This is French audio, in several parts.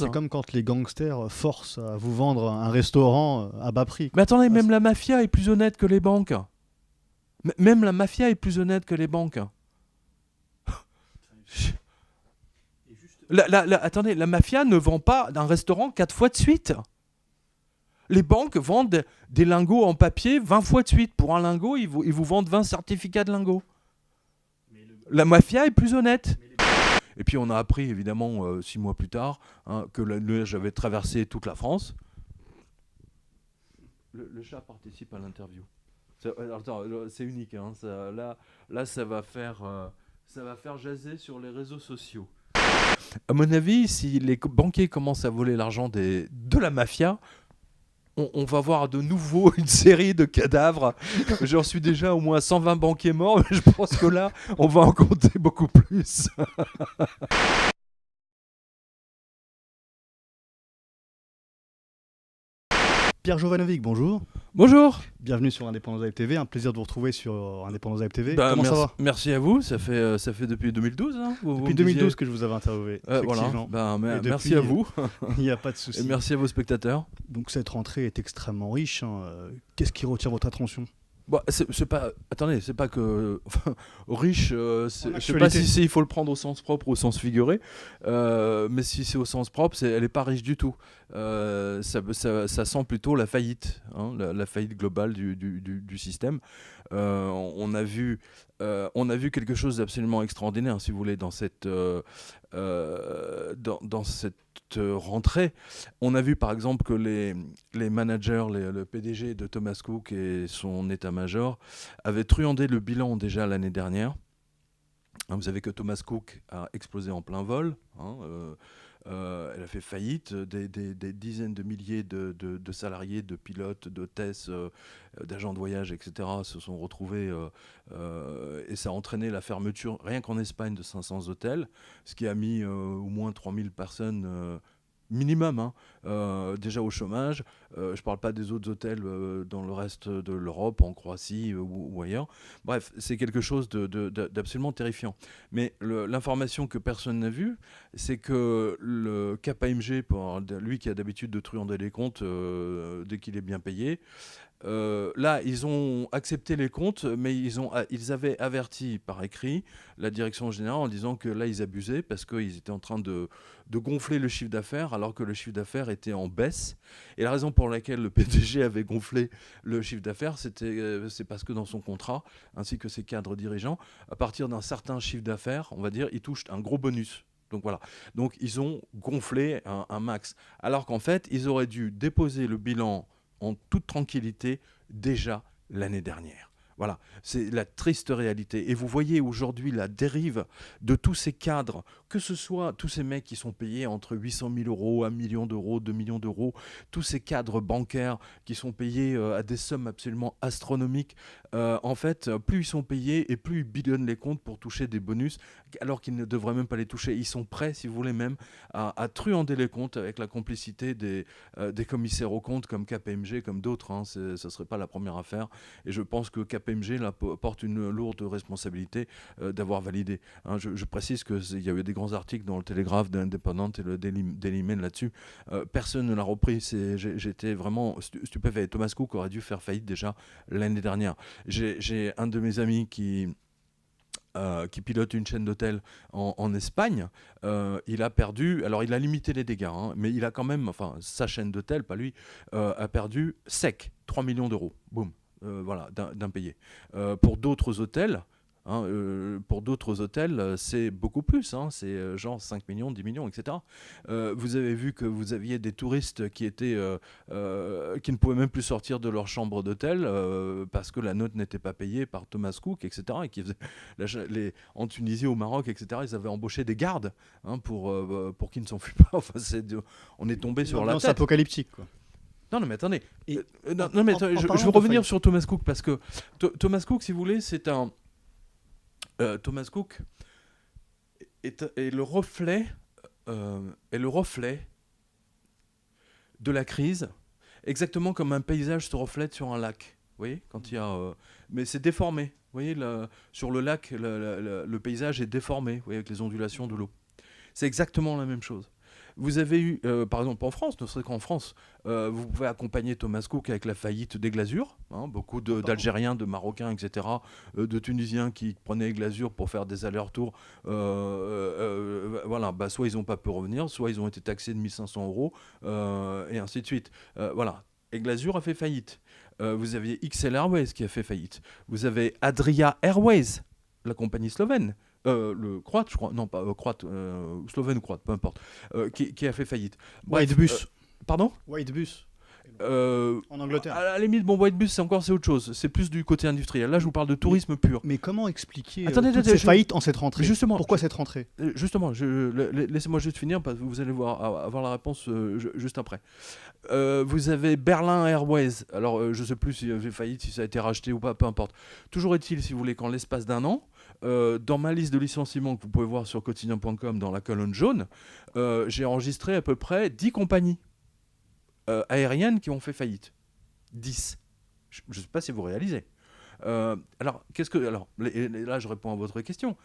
C'est comme quand les gangsters forcent à vous vendre un restaurant à bas prix. Mais attendez, même la mafia est plus honnête que les banques. Même la mafia est plus honnête que les banques. Attendez, la mafia ne vend pas un restaurant 4 fois de suite. Les banques vendent des lingots en papier 20 fois de suite. Pour un lingot, ils vous vendent 20 certificats de lingots. La mafia est plus honnête. Et puis on a appris, évidemment, 6 mois plus tard, que le nuage avait traversé toute la France. Le chat participe à l'interview. C'est unique. Là, ça va faire jaser sur les réseaux sociaux. À mon avis, si les banquiers commencent à voler l'argent de la mafia, on va voir de nouveau une série de cadavres. J'en suis déjà au moins 120 banquiers morts, mais je pense que là, on va en compter beaucoup plus. Pierre Jovanovic, bonjour. Bonjour. Bienvenue sur Indépendance Live TV. Un plaisir de vous retrouver sur Indépendance Live TV. Comment ça va? Merci à vous. Ça fait depuis 2012. Depuis 2012 que je vous avais interviewé. Effectivement. Voilà. Merci à vous. Il n'y a pas de souci. Et merci à vos spectateurs. Donc cette rentrée est extrêmement riche. Qu'est-ce qui retient votre attention? C'est pas. Attendez, c'est pas que. Riche, je sais pas si il faut le prendre au sens propre ou au sens figuré, mais si c'est au sens propre, elle est pas riche du tout. Ça sent plutôt la faillite, la faillite globale du système. On a vu quelque chose d'absolument extraordinaire, si vous voulez, dans cette rentrée. On a vu par exemple que les managers, le PDG de Thomas Cook et son état-major avaient truandé le bilan déjà l'année dernière. Vous savez que Thomas Cook a explosé en plein vol. Elle a fait faillite. Des dizaines de milliers de salariés, de pilotes, d'hôtesses, d'agents de voyage, etc. se sont retrouvés et ça a entraîné la fermeture, rien qu'en Espagne, de 500 hôtels, ce qui a mis au moins 3000 personnes minimum, déjà au chômage. Je ne parle pas des autres hôtels dans le reste de l'Europe, en Croatie ou ailleurs. Bref, c'est quelque chose d'absolument terrifiant. Mais l'information que personne n'a vue, c'est que le KPMG, lui qui a d'habitude de truander les comptes dès qu'il est bien payé, là, ils ont accepté les comptes, mais ils avaient averti par écrit la direction générale en disant que là, ils abusaient parce qu'ils étaient en train de gonfler le chiffre d'affaires alors que le chiffre d'affaires était en baisse. Et la raison pour laquelle le PDG avait gonflé le chiffre d'affaires, c'est parce que dans son contrat, ainsi que ses cadres dirigeants, à partir d'un certain chiffre d'affaires, on va dire, ils touchent un gros bonus. Donc voilà. Donc ils ont gonflé un max. Alors qu'en fait, ils auraient dû déposer le bilan en toute tranquillité déjà l'année dernière. Voilà, c'est la triste réalité. Et vous voyez aujourd'hui la dérive de tous ces cadres, que ce soit tous ces mecs qui sont payés entre 800 000 euros, 1 million d'euros, 2 millions d'euros, tous ces cadres bancaires qui sont payés à des sommes absolument astronomiques. En fait, plus ils sont payés et plus ils bidonnent les comptes pour toucher des bonus, alors qu'ils ne devraient même pas les toucher. Ils sont prêts, si vous voulez même, à truander les comptes avec la complicité des commissaires aux comptes comme KPMG, comme d'autres. Ce ne serait pas la première affaire. Et je pense que KPMG là, porte une lourde responsabilité d'avoir validé. Je précise qu'il y a eu des grands articles dans le Télégraphe de l'Indépendant et le Daily Mail là-dessus. Personne ne l'a repris. J'étais vraiment stupéfait. Thomas Cook aurait dû faire faillite déjà l'année dernière. J'ai un de mes amis qui pilote une chaîne d'hôtels en Espagne. Il a perdu, alors il a limité les dégâts, mais il a quand même, enfin sa chaîne d'hôtels, pas lui, a perdu sec 3 millions d'euros. Boum. Voilà, d'impayés. Pour d'autres hôtels, c'est beaucoup plus. C'est genre 5 millions, 10 millions, etc. Vous avez vu que vous aviez des touristes qui ne pouvaient même plus sortir de leur chambre d'hôtel parce que la note n'était pas payée par Thomas Cook, etc. Et qui en Tunisie, au Maroc, etc. Ils avaient embauché des gardes pour qu'ils ne s'enfuient pas. Enfin, on est tombé sur la tête. C'est apocalyptique, quoi. Non, mais attendez. Je veux revenir sur Thomas Cook parce que Thomas Cook, si vous voulez, c'est un. Thomas Cook est le reflet de la crise, exactement comme un paysage se reflète sur un lac. Vous voyez, quand il y a, mais c'est déformé. Vous voyez, sur le lac, le paysage est déformé. Vous voyez, avec les ondulations de l'eau. C'est exactement la même chose. Vous avez eu, par exemple en France, ne serait-ce qu'en France, vous pouvez accompagner Thomas Cook avec la faillite des Glazures. Beaucoup d'Algériens, de Marocains, etc., de Tunisiens qui prenaient les Glazures pour faire des allers-retours. Voilà, soit ils n'ont pas pu revenir, soit ils ont été taxés de 1500 euros, et ainsi de suite. Voilà. Et Glazure a fait faillite. Vous aviez XL Airways qui a fait faillite. Vous avez Adria Airways, la compagnie slovène. Le croate, je crois, non pas croate, slovène ou croate, peu importe, qui a fait faillite. Bref, Whitebus. Pardon ? Whitebus. En Angleterre. À la limite, Whitebus, c'est autre chose. C'est plus du côté industriel. Là, je vous parle de tourisme pur. Mais comment expliquer Attendez, ces faillites en cette rentrée ? Justement, pourquoi cette rentrée ? Justement, laissez-moi juste finir, parce que vous allez avoir la réponse juste après. Vous avez Berlin Airways. Alors, je ne sais plus si j'ai faillite, si ça a été racheté ou pas, peu importe. Toujours est-il, si vous voulez, qu'en l'espace d'un an, dans ma liste de licenciements que vous pouvez voir sur quotidien.com dans la colonne jaune, j'ai enregistré à peu près 10 compagnies aériennes qui ont fait faillite. 10. Je ne sais pas si vous réalisez. Alors, là, je réponds à votre question.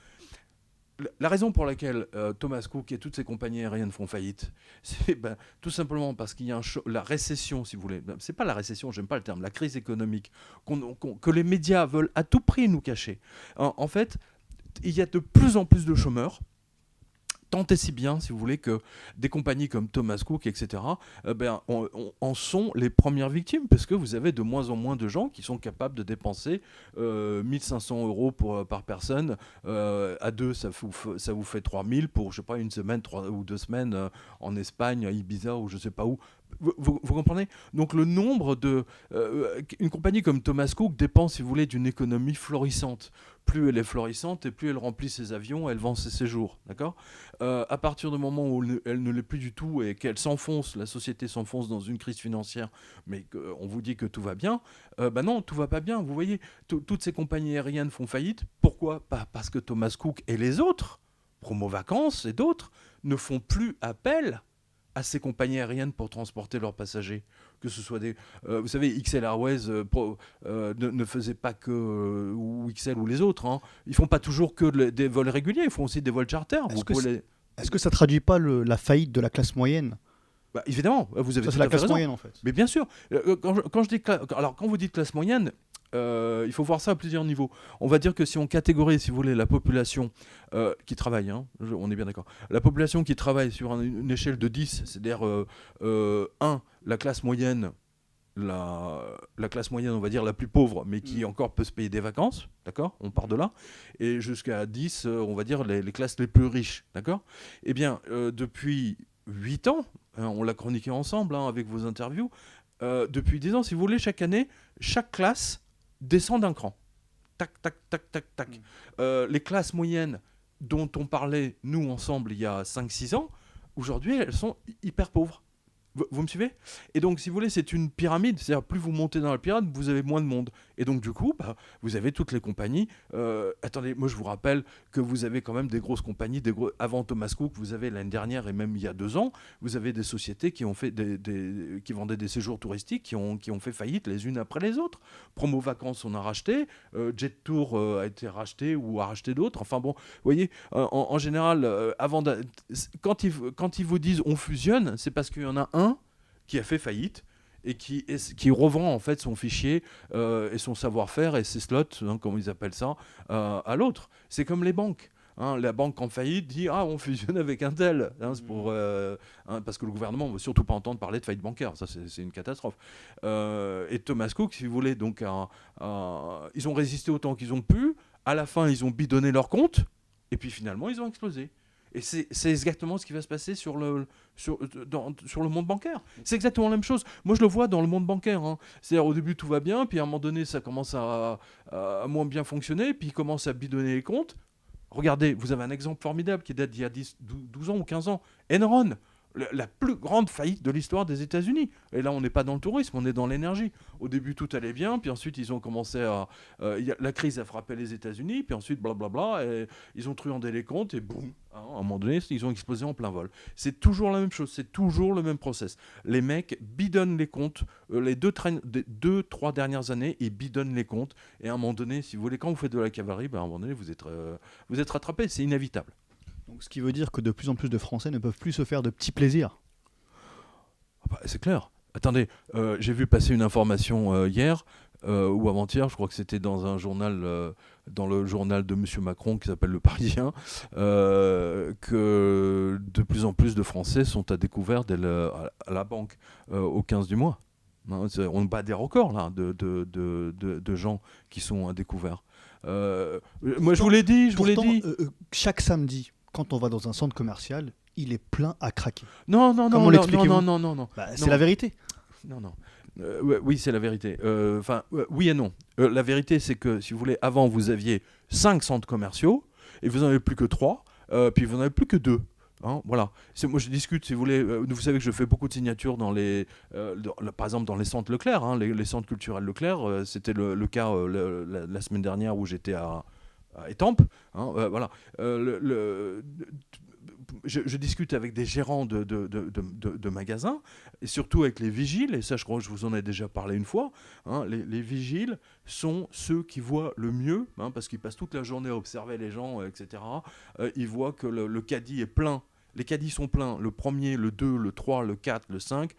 La raison pour laquelle Thomas Cook et toutes ces compagnies aériennes font faillite, c'est tout simplement parce qu'il y a la récession, si vous voulez. C'est pas la récession, j'aime pas le terme, la crise économique que les médias veulent à tout prix nous cacher. En fait, il y a de plus en plus de chômeurs. Tant et si bien, si vous voulez, que des compagnies comme Thomas Cook, etc., en sont les premières victimes, parce que vous avez de moins en moins de gens qui sont capables de dépenser 1500 euros par personne. À deux, ça vous fait 3000 pour, je sais pas, une semaine, 3 ou 2 semaines en Espagne, à Ibiza ou je sais pas où. Vous comprenez ? Donc le nombre de... une compagnie comme Thomas Cook dépend, si vous voulez, d'une économie florissante. Plus elle est florissante et plus elle remplit ses avions, elle vend ses séjours. D'accord ? À partir du moment où elle ne l'est plus du tout et qu'elle s'enfonce, la société s'enfonce dans une crise financière, mais qu'on vous dit que tout va bien, non, tout va pas bien. Vous voyez, toutes ces compagnies aériennes font faillite. Pourquoi ? Parce que Thomas Cook et les autres, Promo Vacances et d'autres, ne font plus appel à ces compagnies aériennes pour transporter leurs passagers. Que ce soit des... vous savez, XL Airways ne faisait pas que... ou XL ou les autres. Hein. Ils font pas toujours que des vols réguliers, ils font aussi des vols charter. Est-ce que ça traduit pas la faillite de la classe moyenne ? Évidemment, vous avez ça, c'est la classe moyenne, en fait. Mais bien sûr. Quand vous dites classe moyenne, il faut voir ça à plusieurs niveaux. On va dire que si on catégorise, si vous voulez, la population qui travaille, on est bien d'accord, la population qui travaille sur une échelle de 10, c'est-à-dire 1, la classe moyenne, la classe moyenne, on va dire la plus pauvre, mais qui encore peut se payer des vacances, d'accord ? On part de là. Et jusqu'à 10, on va dire les classes les plus riches, d'accord ? Eh bien, depuis 8 ans, on l'a chroniqué ensemble avec vos interviews, depuis 10 ans, si vous voulez, chaque année, chaque classe descend d'un cran. Tac, tac, tac, tac, tac. Les classes moyennes dont on parlait, nous, ensemble, il y a 5-6 ans, aujourd'hui, elles sont hyper pauvres. Vous me suivez ? Et donc, si vous voulez, c'est une pyramide. C'est-à-dire, plus vous montez dans la pyramide, vous avez moins de monde. Et donc, du coup, vous avez toutes les compagnies. Attendez, moi, je vous rappelle que vous avez quand même des grosses compagnies. Avant Thomas Cook, vous avez l'année dernière et même il y a 2 ans, vous avez des sociétés qui ont fait qui vendaient des séjours touristiques qui ont fait faillite les unes après les autres. Promo Vacances, on a racheté. Jet Tour a été racheté ou a racheté d'autres. Enfin bon, vous voyez, en général, quand ils vous disent on fusionne, c'est parce qu'il y en a un qui a fait faillite et qui revend en fait son fichier et son savoir-faire et ses slots, comme ils appellent ça, à l'autre. C'est comme les banques. La banque en faillite dit on fusionne avec un tel, c'est pour, parce que le gouvernement ne veut surtout pas entendre parler de faillite bancaire, ça c'est une catastrophe. Et Thomas Cook, si vous voulez, donc, ils ont résisté autant qu'ils ont pu, à la fin ils ont bidonné leur compte, et puis finalement ils ont explosé. Et c'est exactement ce qui va se passer sur le monde bancaire. C'est exactement la même chose. Moi, je le vois dans le monde bancaire. C'est-à-dire, au début, tout va bien, puis à un moment donné, ça commence à moins bien fonctionner, puis ils commencent à bidonner les comptes. Regardez, vous avez un exemple formidable qui date d'il y a 12 ans ou 15 ans. Enron, la plus grande faillite de l'histoire des États-Unis. Et là, on n'est pas dans le tourisme, on est dans l'énergie. Au début, tout allait bien, puis ensuite, ils ont commencé à... la crise a frappé les États-Unis, puis ensuite, blablabla, et ils ont truandé les comptes, et boum, à un moment donné, ils ont explosé en plein vol. C'est toujours la même chose, c'est toujours le même process. Les mecs bidonnent les comptes, les 2-3 dernières années, ils bidonnent les comptes, et à un moment donné, si vous voulez, quand vous faites de la cavalerie, à un moment donné, vous êtes rattrapé, c'est inévitable. Donc, ce qui veut dire que de plus en plus de Français ne peuvent plus se faire de petits plaisirs. Bah, c'est clair. Attendez, j'ai vu passer une information hier ou avant-hier, je crois que c'était dans un journal, dans le journal de Monsieur Macron qui s'appelle Le Parisien, que de plus en plus de Français sont à découvert à la banque au 15 du mois. Hein, on bat des records là de gens qui sont à découvert. Moi, je vous l'ai dit. Chaque samedi, quand on va dans un centre commercial, il est plein à craquer. Non. Bah, c'est la vérité. Non. Oui, c'est la vérité. Oui et non. La vérité, c'est que, si vous voulez, avant, vous aviez 5 centres commerciaux, et vous n'en avez plus que 3, puis vous n'en avez plus que 2. Hein, voilà. Moi, je discute, si vous voulez. Vous savez que je fais beaucoup de signatures dans par exemple, dans les centres Leclerc, hein, les centres culturels Leclerc. C'était le cas la semaine dernière où j'étais à Étampes. Hein, voilà. Je discute avec des gérants de magasins, et surtout avec les vigiles, et ça je crois que je vous en ai déjà parlé une fois, hein, les vigiles sont ceux qui voient le mieux, hein, parce qu'ils passent toute la journée à observer les gens, etc. Ils voient que le caddie est plein, les caddies sont pleins, le 1er, le 2, le 3, le 4, le 5,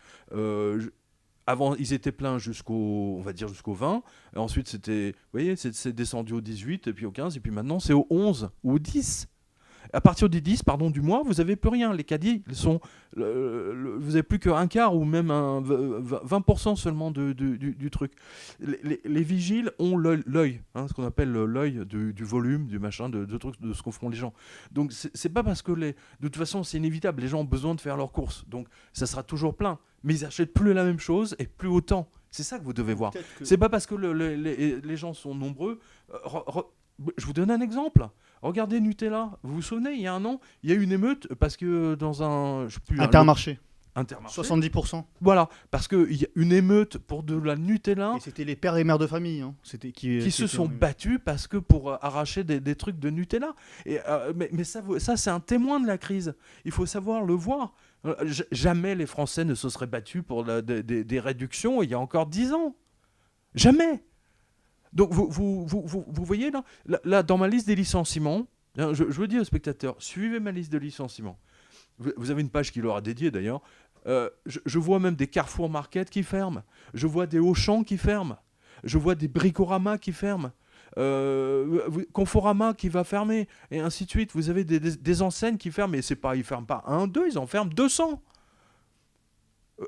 avant, ils étaient pleins jusqu'au 20. Et ensuite, vous voyez, c'est descendu au 18, et puis au 15, et puis maintenant, c'est au 11 ou au 10. À partir du 10 du mois, vous n'avez plus rien. Les caddies, vous n'avez plus qu'un quart ou même 20% seulement du truc. Les vigiles ont l'œil, hein, ce qu'on appelle l'œil du volume, du machin, de ce qu'en font les gens. Donc, c'est pas parce que de toute façon, c'est inévitable. Les gens ont besoin de faire leurs courses. Donc, ça sera toujours plein. Mais ils n'achètent plus la même chose et plus autant. C'est ça que vous devez voir. C'est pas parce que les gens sont nombreux. Je vous donne un exemple. Regardez Nutella. Vous vous souvenez, il y a un an, il y a eu une émeute parce que dans un... Intermarché. 70%. Voilà, parce qu'il y a une émeute pour de la Nutella. Et c'était les pères et mères de famille hein, qui se sont battus parce que pour arracher des trucs de Nutella. Mais ça, c'est un témoin de la crise. Il faut savoir le voir. Jamais les Français ne se seraient battus pour des réductions il y a encore 10 ans. Jamais. Donc vous voyez là, dans ma liste des licenciements, je veux dire aux spectateurs, suivez ma liste de licenciements. Vous avez une page qui leur a dédiée d'ailleurs. Je vois même des Carrefour Market qui ferment. Je vois des Auchan qui ferment. Je vois des Bricorama qui ferment. Conforama qui va fermer. Et ainsi de suite. Vous avez des enseignes qui ferment. Et ils ne ferment pas 1, 2, ils en ferment 200.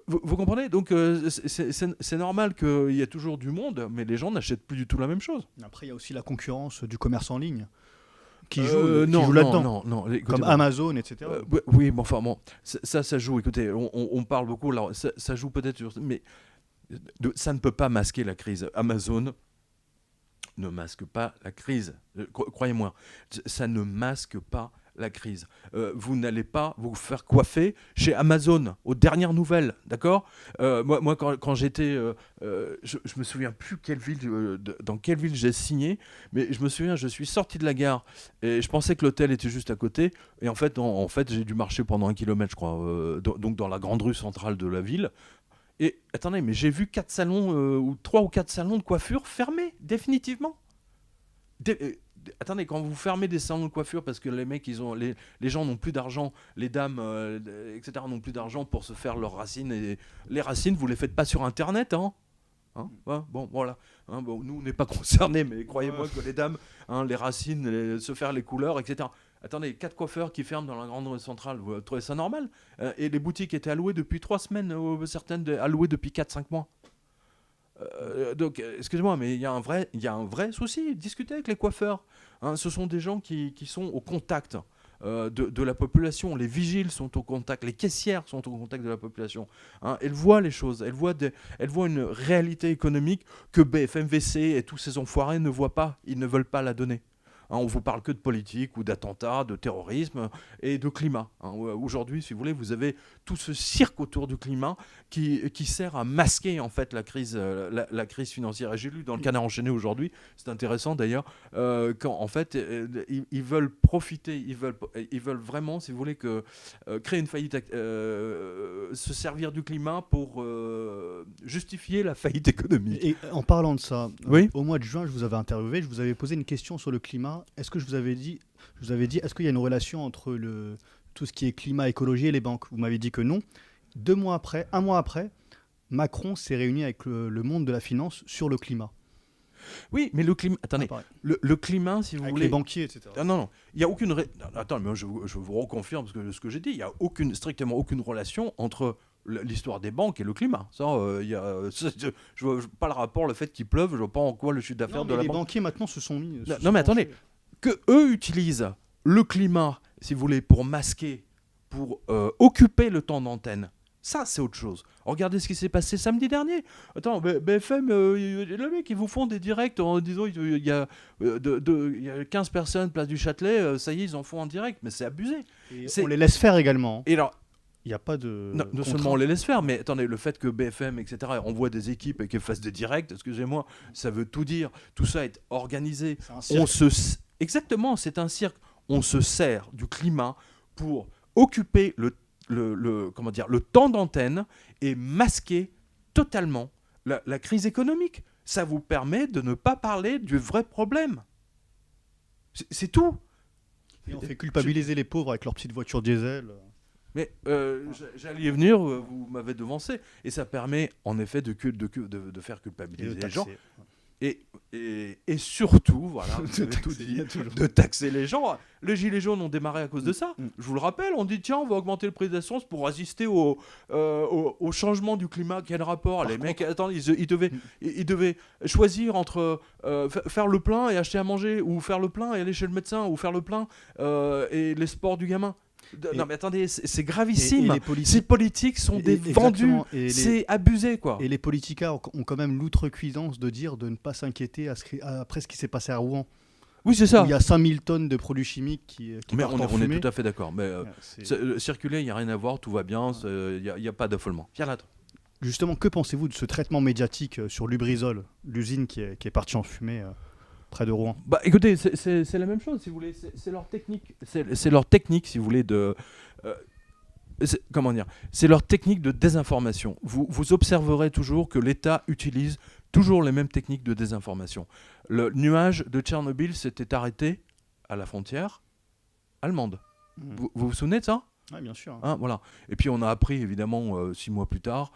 Vous comprenez? Donc c'est normal qu'il y ait toujours du monde, mais les gens n'achètent plus du tout la même chose. Après, il y a aussi la concurrence du commerce en ligne qui joue là-dedans. Non, écoutez, comme Amazon, etc. Oui, mais enfin bon, ça joue. Écoutez, on parle beaucoup, là, ça joue peut-être, mais ça ne peut pas masquer la crise. Amazon ne masque pas la crise. Croyez-moi, ça ne masque pas la crise. Vous n'allez pas vous faire coiffer chez Amazon aux dernières nouvelles, d'accord? Moi quand j'étais, je me souviens plus dans quelle ville j'ai signé, mais je me souviens, je suis sorti de la gare et je pensais que l'hôtel était juste à côté, et en fait j'ai dû marcher pendant 1 kilomètre, je crois, donc dans la grande rue centrale de la ville. Et attendez, mais j'ai vu 4 salons ou 3 ou 4 salons de coiffure fermés définitivement. Attendez, quand vous fermez des salons de coiffure parce que les mecs, les gens n'ont plus d'argent, les dames, etc., n'ont plus d'argent pour se faire leurs racines. Et les racines, vous les faites pas sur Internet, hein, ouais, bon, voilà. Hein, bon, nous, on n'est pas concernés, mais croyez-moi que les dames, les racines, se faire les couleurs, etc. Attendez, 4 coiffeurs qui ferment dans la grande rue centrale, vous trouvez ça normal? Et les boutiques étaient allouées depuis 3 semaines, certaines allouées depuis 4-5 mois. Donc, excusez-moi, mais il y a un vrai souci. Discutez avec les coiffeurs. Hein, ce sont des gens qui sont au contact de la population. Les vigiles sont au contact, les caissières sont au contact de la population. Hein, elles voient les choses, elles voient une réalité économique que BFM-VC et tous ces enfoirés ne voient pas. Ils ne veulent pas la donner. Hein, on vous parle que de politique ou d'attentats, de terrorisme et de climat. Hein. Aujourd'hui, si vous voulez, vous avez tout ce cirque autour du climat qui sert à masquer en fait la crise financière. Et j'ai lu dans le Canard enchaîné aujourd'hui, c'est intéressant d'ailleurs, quand en fait ils veulent profiter, ils veulent vraiment, si vous voulez, créer une faillite, se servir du climat pour justifier la faillite économique. Et en parlant de ça, oui, au mois de juin, je vous avais interviewé, je vous avais posé une question sur le climat. Est-ce que je vous avais dit, je vous avais dit, est-ce qu'il y a une relation entre tout ce qui est climat, écologie et les banques? Vous m'avez dit que non. 1 mois après, Macron s'est réuni avec le monde de la finance sur le climat. Oui, mais le climat. Attendez, Pareil. le climat, si vous Avec voulez. les banquiers, etc. Ah, non, il n'y a aucune. Attends, mais je vous reconfirme ce que j'ai dit. Il n'y a strictement aucune relation entre l'histoire des banques et le climat. Ça, je vois pas le rapport, le fait qu'il pleuve, je vois pas en quoi le chiffre d'affaires Non, de mais la les banque. banquiers maintenant se sont mis. Non, mais attendez, que eux utilisent le climat, si vous voulez, pour masquer, pour occuper le temps d'antenne. Ça, c'est autre chose. Regardez ce qui s'est passé samedi dernier. Attends, BFM, les mecs, ils vous font des directs en disant il y a 15 personnes, place du Châtelet, ça y est, ils en font en direct. Mais c'est abusé. Et on les laisse faire également. Et alors, il n'y a pas de. non seulement on les laisse faire, mais attendez, le fait que BFM, etc., envoie des équipes et qu'elles fassent des directs, excusez-moi, ça veut tout dire. Tout ça est organisé. C'est un cirque. Exactement, c'est un cirque. On se sert du climat pour occuper le temps d'antenne et masquer totalement la crise économique. Ça vous permet de ne pas parler du vrai problème. C'est tout. Et on fait culpabiliser les pauvres avec leurs petites voitures diesel. Mais j'allais y venir, vous m'avez devancé. Et ça permet en effet de faire culpabiliser les gens. Et surtout, voilà, vous avez tout dit, de taxer les gens. Les gilets jaunes ont démarré à cause de ça. Je vous le rappelle, on dit tiens, on va augmenter le prix de l'essence pour résister au changement du climat. Quel rapport? Les mecs, attends, ils devaient choisir entre faire le plein et acheter à manger, ou faire le plein et aller chez le médecin, ou faire le plein et les sports du gamin. Non mais attendez, c'est gravissime. Ces politiques sont des vendus. C'est abusé, quoi. Et les politicards ont quand même l'outrecuidance de dire de ne pas s'inquiéter après ce qui s'est passé à Rouen. Oui, c'est ça. Où il y a 5000 tonnes de produits chimiques qui mais partent en on fumée. est tout à fait d'accord. Mais circuler, il n'y a rien à voir, tout va bien, il n'y a pas d'affolement. Viens là. Justement, que pensez-vous de ce traitement médiatique sur Lubrizol, l'usine qui est partie en fumée près de Rouen? Bah écoutez, c'est la même chose si vous voulez, c'est leur technique, c'est leur technique si vous voulez de comment dire, c'est leur technique de désinformation. Vous observerez toujours que l'État utilise toujours les mêmes techniques de désinformation. Le nuage de Tchernobyl s'était arrêté à la frontière allemande. Vous vous souvenez de ça? Oui, bien sûr. Hein, voilà. Et puis on a appris évidemment 6 mois plus tard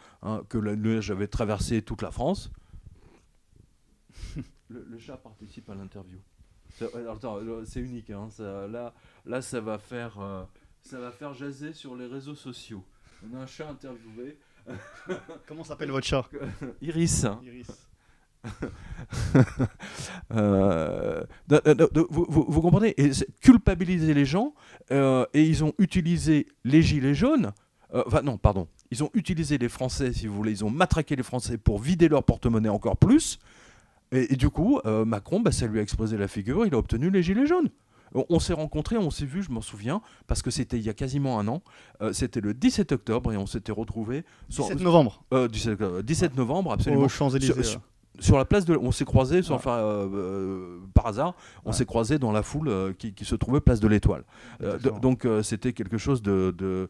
que le nuage avait traversé toute la France. Le chat participe à l'interview. C'est unique. Hein, là, ça va faire jaser sur les réseaux sociaux. On a un chat interviewé. Comment s'appelle votre chat? Iris. Vous comprenez? Et culpabiliser les gens. Et ils ont utilisé les gilets jaunes. Non, pardon. Ils ont utilisé les Français, si vous voulez. Ils ont matraqué les Français pour vider leur porte-monnaie encore plus. Et du coup, Macron, ça lui a explosé la figure, il a obtenu les gilets jaunes. On s'est rencontrés, on s'est vus, je m'en souviens, parce que c'était il y a quasiment un an. C'était le 17 octobre et on s'était retrouvés... 17 novembre. 17 novembre, absolument. Aux Champs-Élysées. Sur la place on s'est croisés, par hasard, on s'est croisés dans la foule qui se trouvait place de l'Étoile. Donc c'était quelque chose de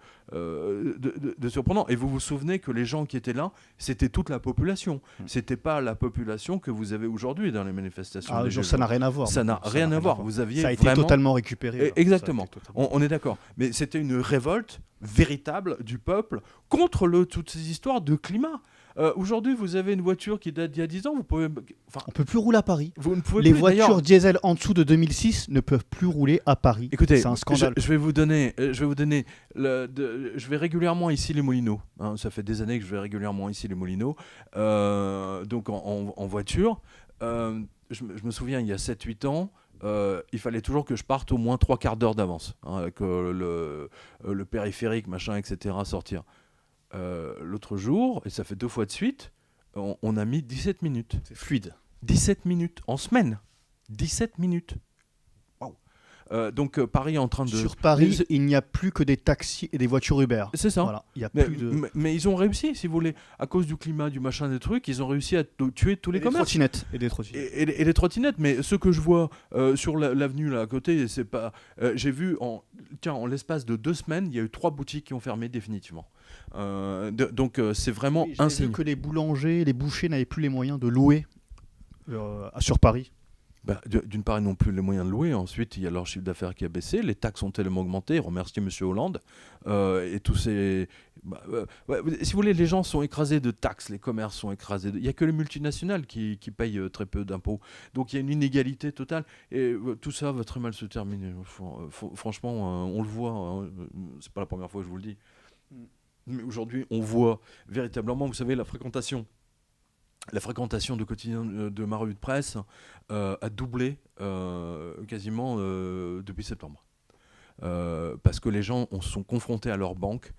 surprenant. Et vous vous souvenez que les gens qui étaient là, c'était toute la population. C'était pas la population que vous avez aujourd'hui dans les manifestations. Ça n'a rien à voir. Ça n'a rien à voir. Vous aviez ça a été totalement récupéré. Exactement. On est d'accord. Mais c'était une révolte véritable du peuple contre toutes ces histoires de climat. Aujourd'hui, vous avez une voiture qui date d'il y a 10 ans, on ne peut plus rouler à Paris. Les voitures diesel en dessous de 2006 ne peuvent plus rouler à Paris. Écoutez, c'est un scandale. Je vais régulièrement ici les Moulineaux. Hein, ça fait des années que je vais régulièrement ici les Moulineaux. Donc en voiture. Je me souviens, il y a 7-8 ans, il fallait toujours que je parte au moins 3 quarts d'heure d'avance, avec le périphérique, machin, etc. sortir. L'autre jour, et ça fait 2 fois de suite, on a mis 17 minutes. C'est fluide. 17 minutes en semaine. 17 minutes. Waouh. Donc Paris est en train de... Sur Paris, il n'y a plus que des taxis et des voitures Uber. C'est ça. Voilà. Il y a plus mais ils ont réussi, si vous voulez, à cause du climat, du machin, des trucs, ils ont réussi à tuer tous les commerces. Et des trottinettes. Et des trottinettes. Mais ce que je vois sur l'avenue là à côté, c'est pas... j'ai vu, en l'espace de 2 semaines, il y a eu 3 boutiques qui ont fermé définitivement. Donc c'est vraiment un signe. J'ai vu que les boulangers, les bouchers n'avaient plus les moyens de louer sur Paris. D'une part, ils n'ont plus les moyens de louer. Ensuite, il y a leur chiffre d'affaires qui a baissé. Les taxes ont tellement augmenté. Remerciez M. Hollande. Et tous ces... si vous voulez, les gens sont écrasés de taxes. Les commerces sont écrasés. Il n'y a que les multinationales qui payent très peu d'impôts. Donc, il y a une inégalité totale. Et tout ça va très mal se terminer. Franchement, on le voit. Hein. C'est pas la première fois que je vous le dis. Mais aujourd'hui, on voit véritablement, vous savez, la fréquentation de quotidien de ma revue de presse a doublé quasiment depuis septembre. Parce que les gens sont confrontés à leur banque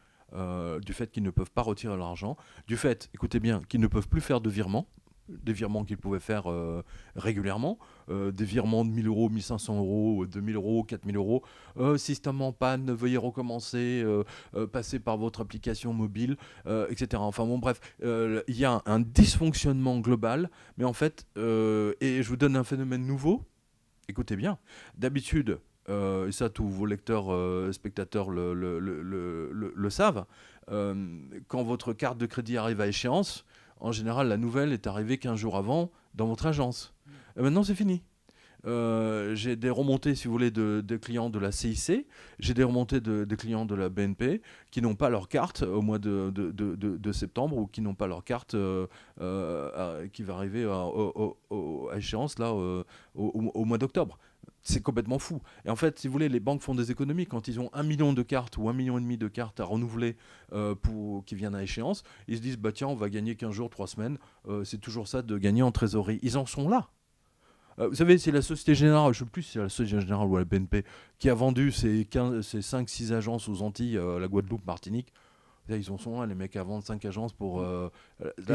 du fait qu'ils ne peuvent pas retirer l'argent, du fait, écoutez bien, qu'ils ne peuvent plus faire de virements, des virements qu'ils pouvaient faire régulièrement, des virements de 1 000 euros, 1 500 euros, 2 000 euros, 4 000 euros, système en panne, veuillez recommencer, passer par votre application mobile, etc. Enfin bon, bref, il y a un dysfonctionnement global, mais en fait, et je vous donne un phénomène nouveau, écoutez bien, d'habitude, et ça tous vos lecteurs, spectateurs le savent, quand votre carte de crédit arrive à échéance, en général, la nouvelle est arrivée 15 jours avant dans votre agence. Et maintenant, c'est fini. J'ai des remontées, si vous voulez, de clients de la CIC. J'ai des remontées de clients de la BNP qui n'ont pas leur carte au mois de septembre ou qui n'ont pas leur carte qui va arriver à échéance là, au mois d'octobre. C'est complètement fou. Et en fait, si vous voulez, les banques font des économies. Quand ils ont 1 million de cartes ou 1,5 million de cartes à renouveler qui viennent à échéance, ils se disent, bah tiens, on va gagner 15 jours, 3 semaines. C'est toujours ça de gagner en trésorerie. Ils en sont là. Vous savez, c'est la Société Générale, je ne sais plus si c'est la Société Générale ou la BNP, qui a vendu ses 5-6 agences aux Antilles, la Guadeloupe, Martinique. Là, ils en sont là, les mecs, à vendre 5 agences pour... là,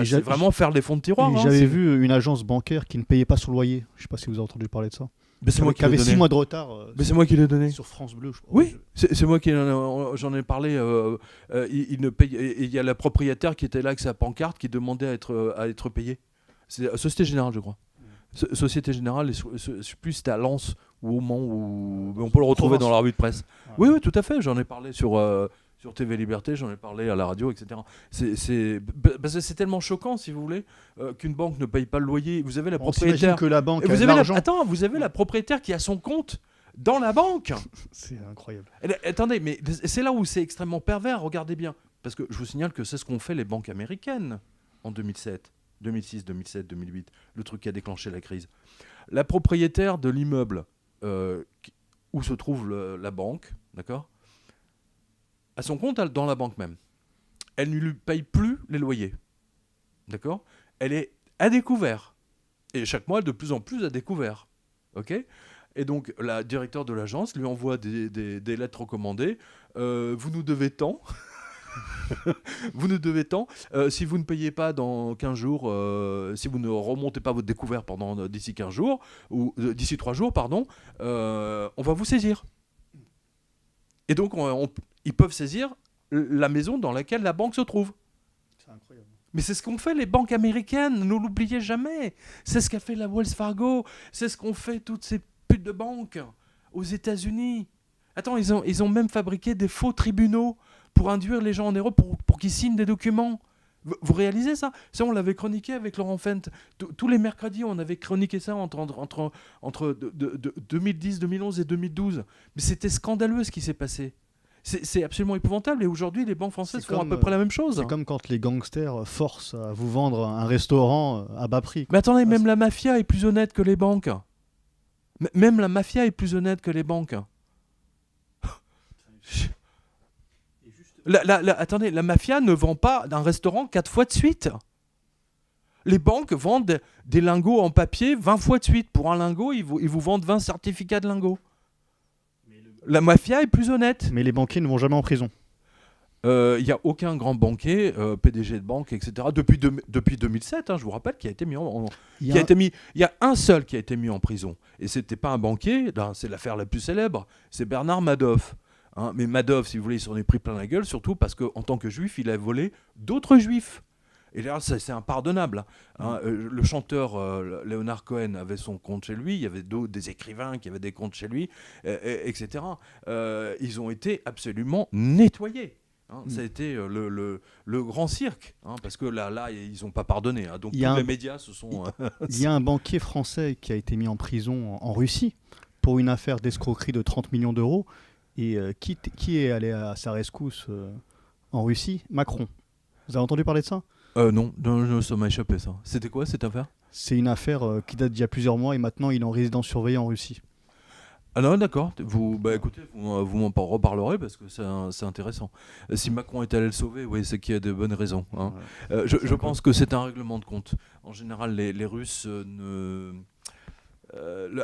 c'est vraiment faire des fonds de tiroir. Hein, j'avais vu une agence bancaire qui ne payait pas son loyer. Je ne sais pas si vous avez entendu parler de ça. Mais c'est moi qui avait 6 mois de retard. Mais c'est moi qui l'ai donné. Sur France Bleu, je crois. Oui, c'est moi qui j'en ai parlé. Il ne paye. Il y a la propriétaire qui était là avec sa pancarte qui demandait à être payé. C'est Société Générale, je crois. Société Générale, je ne sais plus si c'était à Lens ou au Mans, mais on peut le retrouver dans la revue de presse. Ouais. Oui, tout à fait. J'en ai parlé sur TV Liberté, j'en ai parlé à la radio, etc. Parce que c'est tellement choquant, si vous voulez, qu'une banque ne paye pas le loyer. Vous avez la propriétaire. Que la banque a vous avez la propriétaire qui a son compte dans la banque. C'est incroyable. Attendez, mais c'est là où c'est extrêmement pervers. Regardez bien. Parce que je vous signale que c'est ce qu'ont fait les banques américaines en 2007. 2006, 2007, 2008, le truc qui a déclenché la crise. La propriétaire de l'immeuble où se trouve la banque, d'accord, a son compte dans la banque même. Elle ne lui paye plus les loyers, d'accord. Elle est à découvert. Et chaque mois, de plus en plus à découvert. Ok. Et donc, la directeur de l'agence lui envoie des lettres recommandées. Vous nous devez tant. Vous nous devez tant. Si vous ne payez pas dans 15 jours, si vous ne remontez pas votre découvert d'ici 15 jours, ou d'ici 3 jours, pardon, on va vous saisir. Et donc, ils peuvent saisir la maison dans laquelle la banque se trouve. C'est incroyable. Mais c'est ce qu'ont fait les banques américaines, ne l'oubliez jamais. C'est ce qu'a fait la Wells Fargo, c'est ce qu'ont fait toutes ces putes de banques aux États-Unis. Attends, ils ont même fabriqué des faux tribunaux pour induire les gens en erreur, pour qu'ils signent des documents. Vous réalisez ça? Ça, on l'avait chroniqué avec Laurent Fent. Tous les mercredis, on avait chroniqué ça entre 2010, 2011 et 2012. Mais c'était scandaleux ce qui s'est passé. C'est absolument épouvantable. Et aujourd'hui, les banques françaises font à peu près la même chose. C'est comme quand les gangsters forcent à vous vendre un restaurant à bas prix. Mais attendez, même la mafia est plus honnête que les banques. Même la mafia est plus honnête que les banques. Attendez, la mafia ne vend pas d'un restaurant 4 fois de suite. Les banques vendent des lingots en papier 20 fois de suite. Pour un lingot, ils vous vendent 20 certificats de lingots. La mafia est plus honnête. Mais les banquiers ne vont jamais en prison. Il n'y a aucun grand banquier, PDG de banque, etc. Depuis 2007, je vous rappelle, qui a été mis il y a un seul qui a été mis en prison. Et ce n'était pas un banquier, c'est l'affaire la plus célèbre. C'est Bernard Madoff. Mais Madoff, si vous voulez, il s'en est pris plein la gueule, surtout parce qu'en tant que juif, il a volé d'autres juifs. Et là, c'est impardonnable. Le chanteur Leonard Cohen avait son compte chez lui, il y avait des écrivains qui avaient des comptes chez lui, etc. Ils ont été absolument nettoyés. Ça a été le grand cirque, parce que là, ils n'ont pas pardonné. Donc tous les médias se sont... Il y a un banquier français qui a été mis en prison en Russie pour une affaire d'escroquerie de 30 millions d'euros. Et qui est allé à sa rescousse en Russie? Macron. Vous avez entendu parler de ça? Non, ça m'a échappé ça. C'était quoi cette affaire? C'est une affaire qui date d'il y a plusieurs mois et maintenant il est en résidence surveillée en Russie. Ah non, d'accord. Écoutez, vous m'en reparlerez parce que c'est intéressant. Si Macron est allé le sauver, oui, c'est qu'il y a de bonnes raisons. Je pense que c'est un règlement de compte. En général, les Russes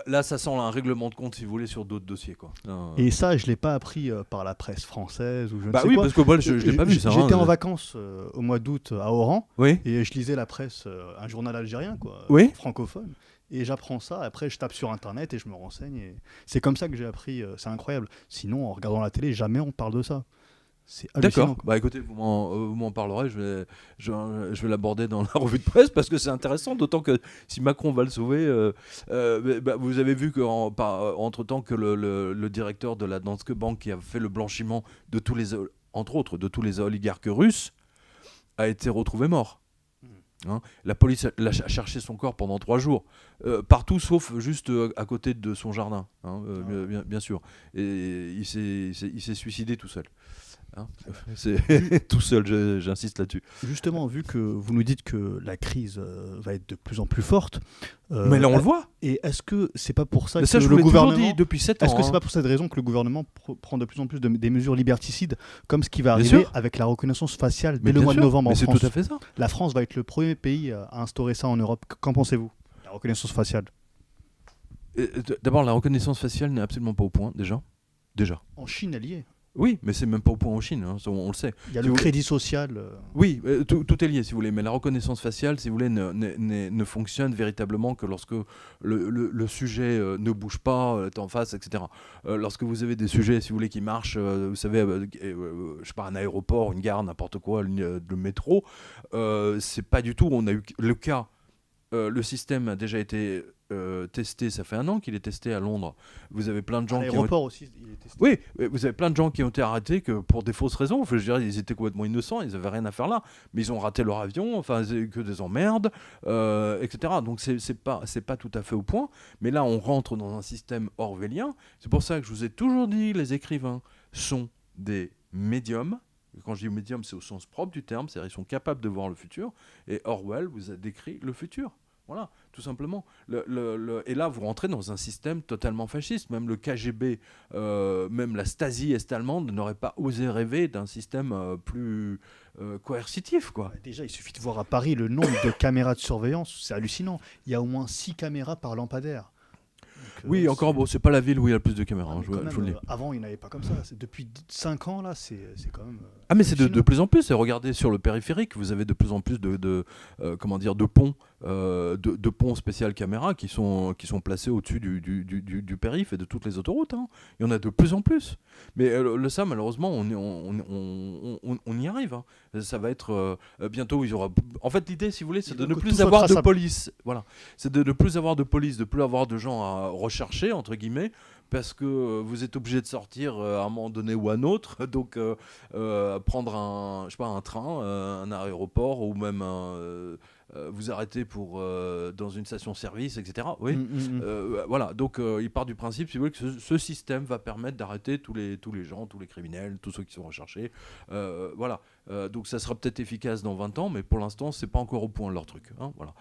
là, ça sent un règlement de compte, si vous voulez, sur d'autres dossiers, quoi. Et ça, je l'ai pas appris par la presse française ou je ne sais oui, quoi. Parce que moi, je l'ai pas vu ça. J'étais en vacances au mois d'août à Oran, oui. Et je lisais la presse, un journal algérien, quoi, oui. Francophone. Et j'apprends ça, après je tape sur internet et je me renseigne. Et c'est comme ça que j'ai appris, c'est incroyable. Sinon, en regardant la télé, jamais on parle de ça. C'est hallucinant. D'accord. Écoutez, vous m'en parlerez, je vais l'aborder dans la revue de presse parce que c'est intéressant, d'autant que si Macron va le sauver, vous avez vu qu'entre-temps que le directeur de la Danske Bank qui a fait le blanchiment entre autres, de tous les oligarques russes, a été retrouvé mort. La police a cherché son corps pendant 3 jours, partout sauf juste à côté de son jardin, bien sûr. Et il s'est suicidé tout seul. C'est tout seul, j'insiste là-dessus. Justement, vu que vous nous dites que la crise va être de plus en plus forte, mais là on le voit. Et est-ce que c'est pas pour ça mais que ça, je le gouvernement dit depuis 7 ans. Est-ce que c'est pas pour cette raison que le gouvernement prend de plus en plus des mesures liberticides, comme ce qui va arriver avec la reconnaissance faciale dès le mois de novembre en France? C'est tout à fait ça. La France va être le premier pays à instaurer ça en Europe. Qu'en pensez-vous, la reconnaissance faciale? D'abord, la reconnaissance faciale n'est absolument pas au point déjà. En Chine, elle y est. Oui, mais c'est même pas au point en Chine, on le sait. Il y a le crédit social. Oui, tout est lié, si vous voulez. Mais la reconnaissance faciale, si vous voulez, ne fonctionne véritablement que lorsque le sujet ne bouge pas, est en face, etc. Lorsque vous avez des sujets, si vous voulez, qui marchent, vous savez, je sais pas, un aéroport, une gare, n'importe quoi, le métro, c'est pas du tout. On a eu le cas. Le système a déjà été testé, ça fait 1 an qu'il est testé à Londres. Vous avez plein de gens l'aéroport aussi, il est testé. Oui, vous avez plein de gens qui ont été arrêtés pour des fausses raisons. Je dirais, ils étaient complètement innocents, ils n'avaient rien à faire là. Mais ils ont raté leur avion, enfin, c'est que des emmerdes, etc. Donc c'est pas tout à fait au point. Mais là, on rentre dans un système orwellien. C'est pour ça que je vous ai toujours dit, les écrivains sont des médiums. Quand je dis médium, c'est au sens propre du terme, c'est-à-dire qu'ils sont capables de voir le futur. Et Orwell vous a décrit le futur. Voilà, tout simplement. Et là, vous rentrez dans un système totalement fasciste. Même le KGB, même la Stasi est-allemande n'aurait pas osé rêver d'un système plus coercitif, quoi. Déjà, il suffit de voir à Paris le nombre de caméras de surveillance. C'est hallucinant. Il y a au moins 6 caméras par lampadaire. Oui, encore, c'est pas la ville où il y a le plus de caméras. Je vous le dis. Avant, il n'y en avait pas comme ça. Depuis 5 ans, là, c'est quand même... mais c'est de plus en plus. Et regardez sur le périphérique, vous avez de plus en plus de ponts, de ponts spécial caméra qui sont placés au-dessus du périph' et de toutes les autoroutes. Il y en a de plus en plus. Mais ça, malheureusement, on y arrive. Ça va être... bientôt, il y aura... En fait, l'idée, si vous voulez, c'est de ne plus avoir de police. Voilà. C'est de ne plus avoir de police, de plus avoir de gens à rechercher, entre guillemets, parce que vous êtes obligé de sortir à un moment donné ou à un autre, donc prendre un train, un aéroport ou même vous arrêter dans une station-service, etc. Oui. Voilà, donc il part du principe, si vous voulez, que ce système va permettre d'arrêter tous les gens, tous les criminels, tous ceux qui sont recherchés. Voilà. Donc ça sera peut-être efficace dans 20 ans, mais pour l'instant, c'est pas encore au point leur truc. Voilà.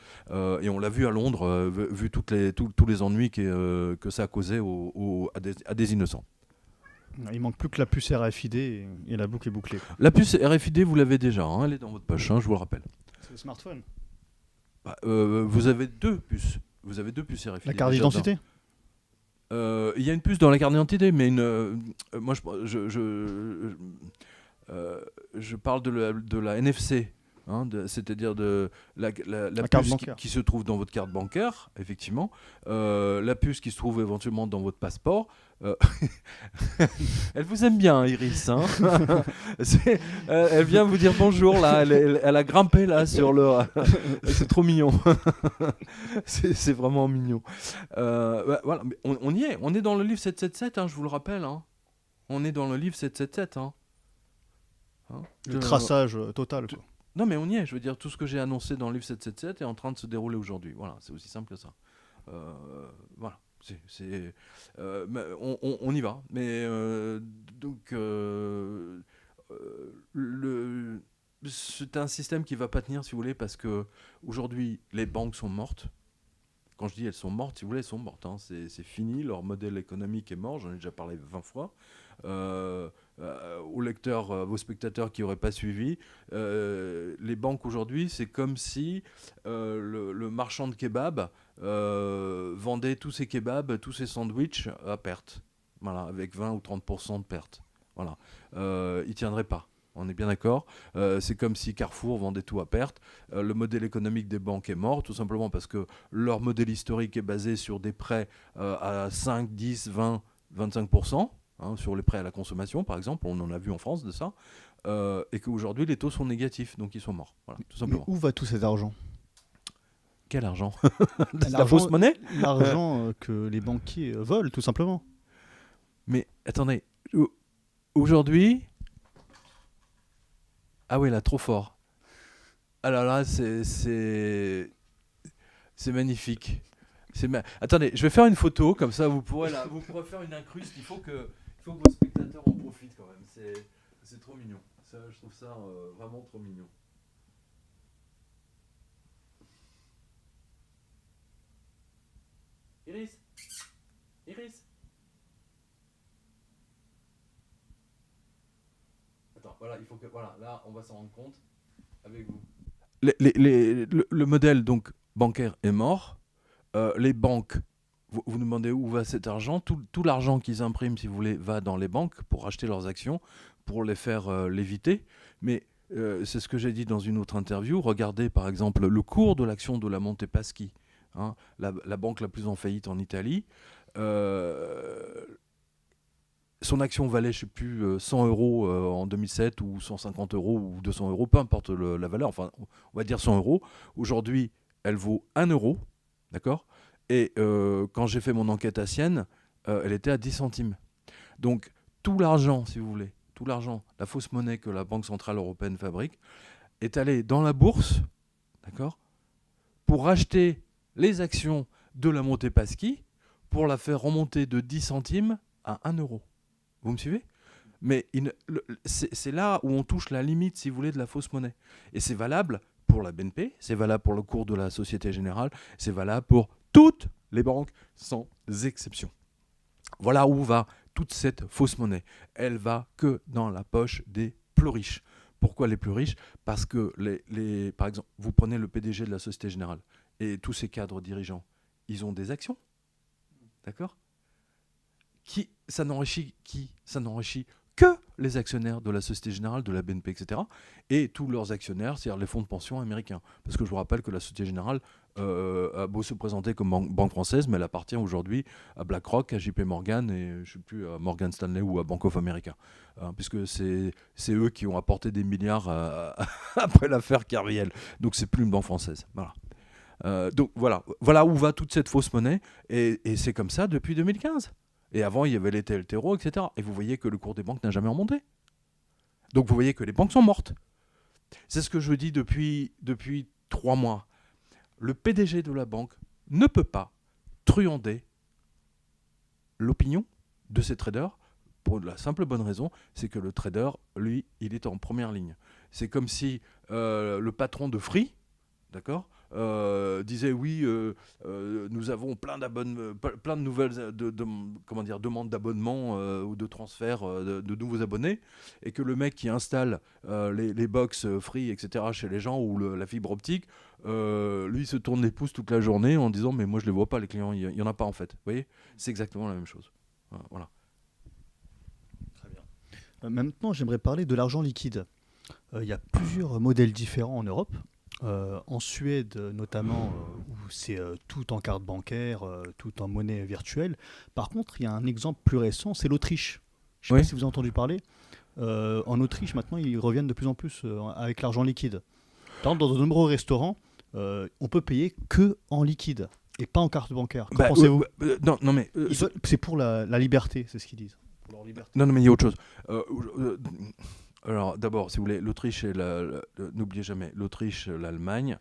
Et on l'a vu à Londres, vu tous les ennuis que ça a causé à des innocents. Il manque plus que la puce RFID et la boucle est bouclée. La puce RFID, vous l'avez déjà, elle est dans votre poche, je vous le rappelle. C'est le smartphone. Vous avez 2 puces. Vous avez 2 puces RFID. La carte d'identité. Il y a une puce dans la carte d'identité, mais moi je parle de la NFC. C'est-à-dire de la puce qui se trouve dans votre carte bancaire, effectivement, la puce qui se trouve éventuellement dans votre passeport. Elle vous aime bien, Iris. Elle vient vous dire bonjour, là. Elle a grimpé là sur le... C'est trop mignon. C'est vraiment mignon. Voilà, mais on y est. On est dans le livre 777, je vous le rappelle. On est dans le livre 777. Hein. Le traçage total. Quoi. Non, mais on y est. Je veux dire, tout ce que j'ai annoncé dans le livre 777 est en train de se dérouler aujourd'hui. Voilà, c'est aussi simple que ça. Voilà. On y va. Mais donc, c'est un système qui ne va pas tenir, si vous voulez, parce qu'aujourd'hui, les banques sont mortes. Quand je dis elles sont mortes, si vous voulez, elles sont mortes. Hein. C'est fini, leur modèle économique est mort, j'en ai déjà parlé 20 fois. Aux lecteurs, vos spectateurs qui n'auraient pas suivi, les banques aujourd'hui, c'est comme si le marchand de kebab vendait tous ses kebabs, tous ses sandwichs à perte. Voilà, avec 20 ou 30% de perte. Voilà. Il ne tiendrait pas. On est bien d'accord. C'est comme si Carrefour vendait tout à perte. Le modèle économique des banques est mort, tout simplement parce que leur modèle historique est basé sur des prêts à 5, 10, 20, 25%, hein, sur les prêts à la consommation, par exemple. On en a vu en France de ça. Et qu'aujourd'hui, les taux sont négatifs, donc ils sont morts. Voilà, tout simplement. Mais où va tout cet argent ? Quel argent ? La fausse monnaie ? L'argent que les banquiers volent, tout simplement. Mais attendez, aujourd'hui... Ah oui, là, trop fort. Alors là, c'est magnifique. Attendez, je vais faire une photo, comme ça vous pourrez faire une incruste. Il faut que vos spectateurs en profitent quand même. C'est trop mignon. Ça, je trouve ça vraiment trop mignon. Iris. Attends, voilà, il faut que... Voilà, là, on va s'en rendre compte avec vous. Le modèle donc bancaire est mort. Les banques, vous nous demandez où va cet argent. Tout l'argent qu'ils impriment, si vous voulez, va dans les banques pour acheter leurs actions, pour les faire léviter. Mais c'est ce que j'ai dit dans une autre interview. Regardez, par exemple, le cours de l'action de la Monte Paschi, hein, la banque la plus en faillite en Italie. Son action valait, je ne sais plus, 100 euros en 2007 ou 150 euros ou 200 euros, peu importe la valeur, enfin, on va dire 100 euros. Aujourd'hui, elle vaut 1 euro, d'accord ? Et quand j'ai fait mon enquête à Sienne, elle était à 10 centimes. Donc, tout l'argent, si vous voulez, tout l'argent, la fausse monnaie que la Banque Centrale Européenne fabrique, est allé dans la bourse, d'accord, pour racheter les actions de la Monte Paschi, pour la faire remonter de 10 centimes à 1 euro. Vous me suivez ? Mais c'est là où on touche la limite, si vous voulez, de la fausse monnaie. Et c'est valable pour la BNP, c'est valable pour le cours de la Société Générale, c'est valable pour toutes les banques, sans exception. Voilà où va toute cette fausse monnaie. Elle va que dans la poche des plus riches. Pourquoi les plus riches ? Parce que, par exemple, vous prenez le PDG de la Société Générale et tous ses cadres dirigeants, ils ont des actions. D'accord ? Ça n'enrichit que les actionnaires de la Société Générale, de la BNP, etc. Et tous leurs actionnaires, c'est-à-dire les fonds de pension américains. Parce que je vous rappelle que la Société Générale a beau se présenter comme banque française, mais elle appartient aujourd'hui à BlackRock, à JP Morgan et je ne sais plus, à Morgan Stanley ou à Bank of America. Puisque c'est eux qui ont apporté des milliards après l'affaire Kerviel. Donc c'est plus une banque française. Voilà. Donc voilà où va toute cette fausse monnaie. Et c'est comme ça depuis 2015. Et avant, il y avait les TLTRO, etc. Et vous voyez que le cours des banques n'a jamais remonté. Donc vous voyez que les banques sont mortes. C'est ce que je dis depuis 3 mois. Le PDG de la banque ne peut pas truander l'opinion de ses traders pour la simple bonne raison, c'est que le trader, lui, il est en première ligne. C'est comme si le patron de Free, d'accord, disait oui, nous avons plein de nouvelles demandes d'abonnement ou de transfert de nouveaux abonnés, et que le mec qui installe les box free, etc. chez les gens, ou la fibre optique, lui se tourne les pouces toute la journée en disant mais moi je les vois pas les clients, il y en a pas en fait. Vous voyez, c'est exactement la même chose. Voilà. Très bien. Maintenant, j'aimerais parler de l'argent liquide. Il y a plusieurs modèles différents en Europe. En Suède notamment, où c'est tout en carte bancaire, tout en monnaie virtuelle. Par contre, il y a un exemple plus récent, c'est l'Autriche. Je ne sais pas si vous avez entendu parler. En Autriche, maintenant, ils reviennent de plus en plus avec l'argent liquide. Par exemple, dans de nombreux restaurants, on peut payer que en liquide et pas en carte bancaire. Qu'en pensez-vous ? Non, mais... c'est pour la liberté, c'est ce qu'ils disent. Pour leur liberté. Non, mais il y a autre chose. Alors d'abord, si vous voulez, l'Autriche et n'oubliez jamais, l'Autriche, l'Allemagne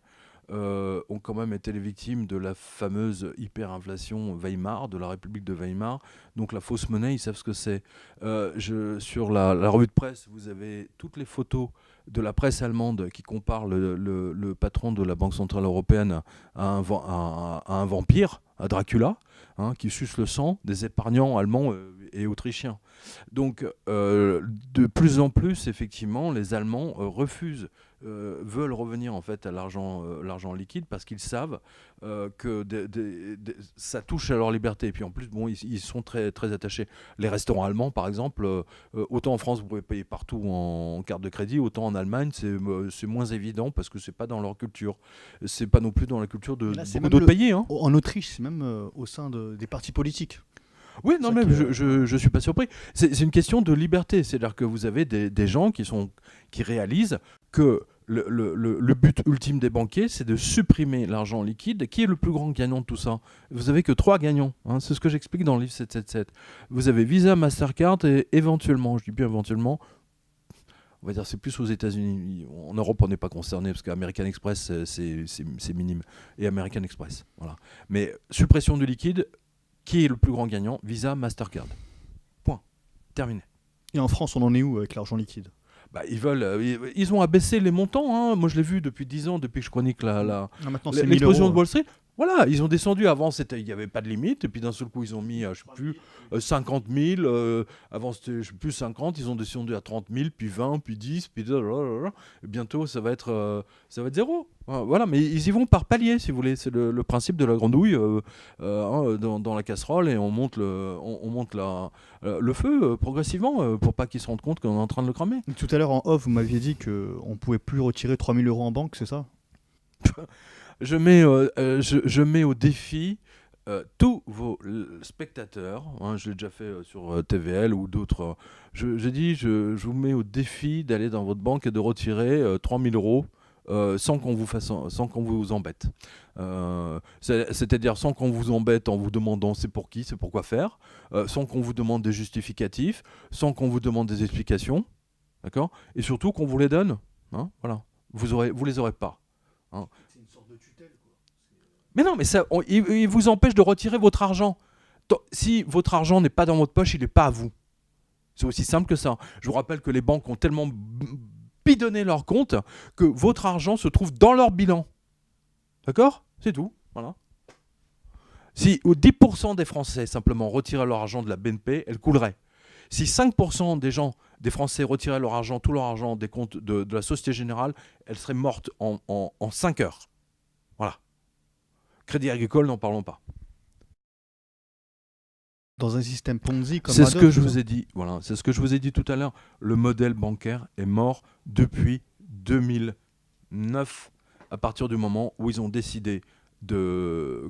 ont quand même été les victimes de la fameuse hyperinflation Weimar, de la République de Weimar. Donc la fausse monnaie, ils savent ce que c'est. Sur la revue de presse, vous avez toutes les photos de la presse allemande qui comparent le patron de la Banque Centrale Européenne à un vampire, à Dracula, hein, qui suce le sang des épargnants allemands et autrichiens. Donc, de plus en plus, effectivement, les Allemands refusent, veulent revenir en fait à l'argent liquide parce qu'ils savent que ça touche à leur liberté. Et puis en plus, bon, ils sont très, très attachés. Les restaurants allemands, par exemple, autant en France, vous pouvez payer partout en carte de crédit, autant en Allemagne, c'est moins évident parce que c'est pas dans leur culture. C'est pas non plus dans la culture de Là, c'est beaucoup même d'autres pays. Hein. en Autriche, c'est même au sein des partis politiques. Oui, C'est non, ça mais qui est, je suis pas surpris. C'est une question de liberté. C'est-à-dire que vous avez des gens qui réalisent que le but ultime des banquiers, c'est de supprimer l'argent liquide. Qui est le plus grand gagnant de tout ça? Vous avez que 3 gagnants. Hein, c'est ce que j'explique dans le livre 777. Vous avez Visa, Mastercard et éventuellement, je dis bien éventuellement, on va dire c'est plus aux États-Unis. En Europe, on n'est pas concerné parce qu'American Express, c'est minime. Et American Express, voilà. Mais suppression du liquide, qui est le plus grand gagnant? Visa, Mastercard. Point. Terminé. Et en France, on en est où avec l'argent liquide? Bah, ils ont abaissé les montants. Hein. Moi, je l'ai vu depuis 10 ans, depuis que je chronique Maintenant, c'est 1000 l'explosion de euros. Wall Street. Voilà, ils ont descendu. Avant, il n'y avait pas de limite. Et puis d'un seul coup, ils ont mis, je ne sais plus, 50 000. Avant, c'était, je ne sais plus, 50. Ils ont descendu à 30 000, puis 20, puis 10, puis... Et bientôt, ça va être zéro. Voilà, mais ils y vont par palier, si vous voulez. C'est le principe de la grandouille dans la casserole et on monte le feu progressivement pour pas qu'ils se rendent compte qu'on est en train de le cramer. Tout à l'heure, en off, vous m'aviez dit qu'on ne pouvait plus retirer 3000 euros en banque, c'est ça? Je mets au défi tous vos spectateurs, hein, je l'ai déjà fait sur TVL ou d'autres, je vous mets au défi d'aller dans votre banque et de retirer 3000 euros sans qu'on vous embête. C'est-à-dire sans qu'on vous embête en vous demandant c'est pour qui, c'est pour quoi faire, sans qu'on vous demande des justificatifs, sans qu'on vous demande des explications, d'accord? Et surtout qu'on vous les donne, hein, voilà. Vous les aurez pas. Hein. Mais non, mais il vous empêche de retirer votre argent. Si votre argent n'est pas dans votre poche, il n'est pas à vous. C'est aussi simple que ça. Je vous rappelle que les banques ont tellement bidonné leur compte que votre argent se trouve dans leur bilan. D'accord? C'est tout. Voilà. Si 10% des Français simplement retiraient leur argent de la BNP, elle coulerait. Si 5% des Français retiraient leur argent, tout leur argent des comptes de la Société Générale, elle serait morte en 5 heures. Voilà. Crédit Agricole, n'en parlons pas. Dans un système Ponzi comme C'est ce Madoff, que je c'est vous ça? ai dit. Voilà, c'est ce que je vous ai dit tout à l'heure. Le modèle bancaire est mort depuis 2009, à partir du moment où ils ont décidé de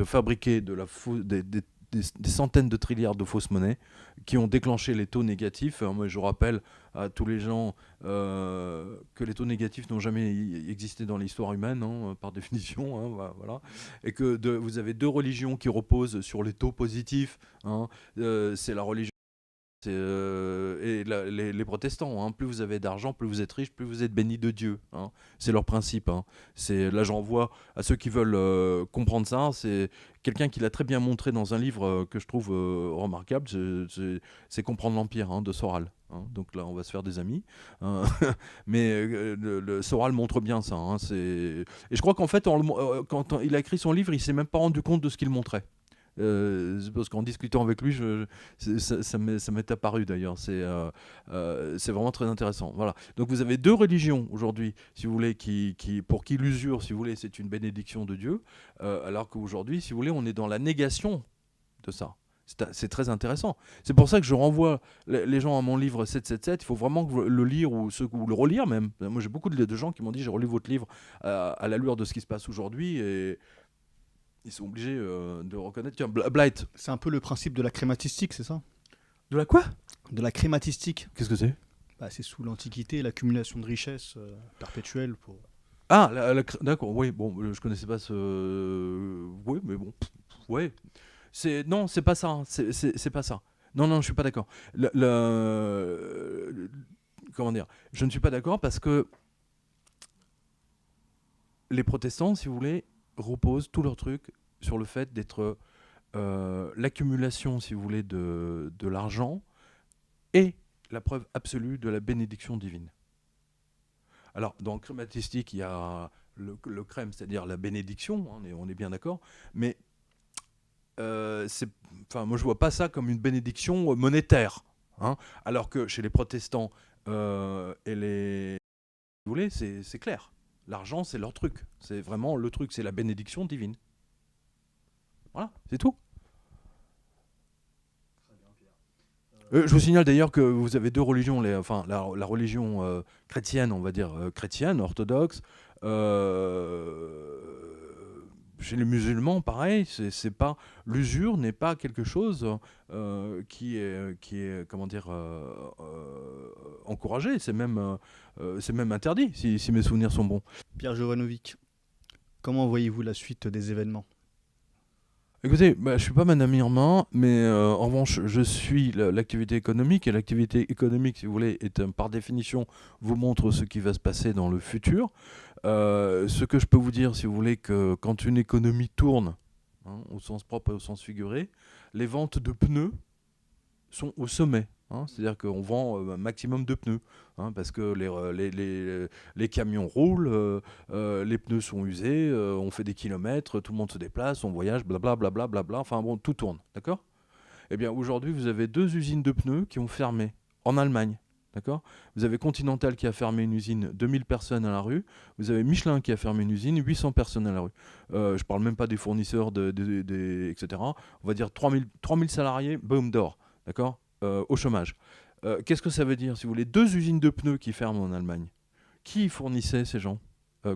fabriquer des centaines de trilliards de fausses monnaies qui ont déclenché les taux négatifs. Moi, je rappelle à tous les gens que les taux négatifs n'ont jamais existé dans l'histoire humaine, hein, par définition. Hein, voilà. Et que vous avez 2 religions qui reposent sur les taux positifs. Hein, c'est la religion et les protestants. Hein. Plus vous avez d'argent, plus vous êtes riche, plus vous êtes béni de Dieu. Hein. C'est leur principe. Hein. Là, j'envoie à ceux qui veulent comprendre ça. C'est quelqu'un qui l'a très bien montré dans un livre que je trouve remarquable. C'est Comprendre l'Empire, hein, de Soral. Hein. Donc là, on va se faire des amis. Hein. Mais le Soral montre bien ça. Hein. Et je crois qu'en fait, quand il a écrit son livre, il s'est même pas rendu compte de ce qu'il montrait. Parce qu'en discutant avec lui, ça m'est apparu d'ailleurs. C'est vraiment très intéressant. Voilà. Donc vous avez 2 religions aujourd'hui, si vous voulez, pour qui l'usure, si vous voulez, c'est une bénédiction de Dieu, alors qu'aujourd'hui, si vous voulez, on est dans la négation de ça. C'est très intéressant. C'est pour ça que je renvoie les gens à mon livre 777. Il faut vraiment le lire ou le relire même. Moi, j'ai beaucoup de gens qui m'ont dit j'ai relu votre livre à la lueur de ce qui se passe aujourd'hui et ils sont obligés de reconnaître. Tiens, Blight. C'est un peu le principe de la crématistique, c'est ça? De la quoi? De la crématistique. Qu'est-ce que c'est? Bah, c'est sous l'Antiquité, l'accumulation de richesses perpétuelle. Ah, d'accord, oui, bon, je connaissais pas ce... Oui, mais bon, ouais. Non, c'est pas ça, hein, c'est pas ça. Non, je suis pas d'accord. comment dire, je ne suis pas d'accord parce que les protestants, si vous voulez, reposent tout leur truc sur le fait d'être l'accumulation, si vous voulez, de l'argent et la preuve absolue de la bénédiction divine. Alors, dans le crématistique, il y a le crème, c'est-à-dire la bénédiction, hein, on est bien d'accord, mais moi je vois pas ça comme une bénédiction monétaire, hein, alors que chez les protestants et les... Vous voulez, c'est clair. L'argent, c'est leur truc. C'est vraiment le truc, c'est la bénédiction divine. Voilà, c'est tout. Je vous signale d'ailleurs que vous avez deux religions, la religion chrétienne, on va dire chrétienne, orthodoxe. Chez les musulmans, pareil, c'est pas, l'usure n'est pas quelque chose qui est comment dire, encouragé. C'est même interdit, si mes souvenirs sont bons. Pierre Jovanovic, comment voyez-vous la suite des événements ? Écoutez, je ne suis pas Madame Irma, mais en revanche, je suis l'activité économique, et l'activité économique, si vous voulez, par définition, vous montre ce qui va se passer dans le futur. Ce que je peux vous dire, si vous voulez, que quand une économie tourne, hein, au sens propre et au sens figuré, les ventes de pneus sont au sommet. Hein, c'est-à-dire qu'on vend un maximum de pneus, hein, parce que les camions roulent, les pneus sont usés, on fait des kilomètres, tout le monde se déplace, on voyage, blablabla, enfin bon, tout tourne, d'accord ? Eh bien aujourd'hui, vous avez 2 usines de pneus qui ont fermé en Allemagne, d'accord ? Vous avez Continental qui a fermé une usine, 2000 personnes à la rue, vous avez Michelin qui a fermé une usine, 800 personnes à la rue. Je parle même pas des fournisseurs, etc. On va dire 3000 salariés, boum, dehors, d'accord ? Au chômage. Qu'est-ce que ça veut dire, si vous voulez ? 2 usines de pneus qui ferment en Allemagne. Qui fournissait ces gens ?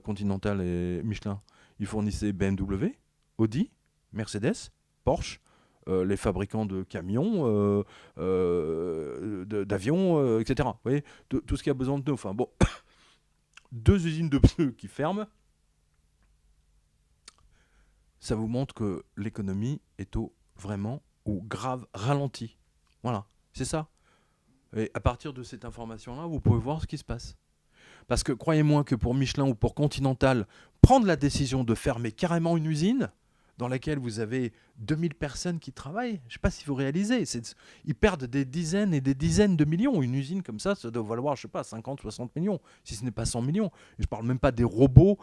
Continental et Michelin. Ils fournissaient BMW, Audi, Mercedes, Porsche, les fabricants de camions, d'avions, etc. Vous voyez, tout ce qui a besoin de pneus. Enfin bon, 2 usines de pneus qui ferment, ça vous montre que l'économie est vraiment au grave ralenti. Voilà, c'est ça. Et à partir de cette information-là, vous pouvez voir ce qui se passe. Parce que croyez-moi que pour Michelin ou pour Continental, prendre la décision de fermer carrément une usine dans laquelle vous avez 2000 personnes qui travaillent, je ne sais pas si vous réalisez, ils perdent des dizaines et des dizaines de millions. Une usine comme ça doit valoir, je ne sais pas, 50, 60 millions, si ce n'est pas 100 millions. Et je ne parle même pas des robots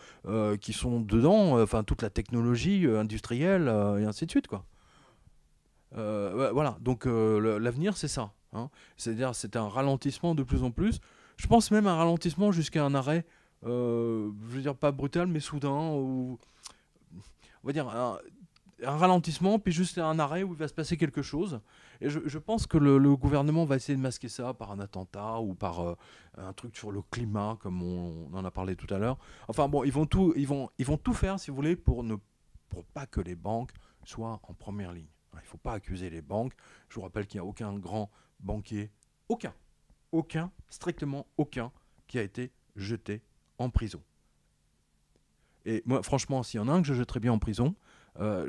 qui sont dedans, toute la technologie industrielle et ainsi de suite, quoi. Voilà, donc l'avenir, c'est ça. Hein. C'est-à-dire, c'est un ralentissement de plus en plus. Je pense même un ralentissement jusqu'à un arrêt, je veux dire pas brutal, mais soudain, ou on va dire un ralentissement, puis juste un arrêt où il va se passer quelque chose. Et je pense que le gouvernement va essayer de masquer ça par un attentat ou par un truc sur le climat, comme on en a parlé tout à l'heure. Enfin bon, ils vont tout faire, si vous voulez, pour pas que les banques soient en première ligne. Il ne faut pas accuser les banques. Je vous rappelle qu'il n'y a aucun grand banquier, strictement aucun, qui a été jeté en prison. Et moi, franchement, s'il y en a un que je jetterais bien en prison,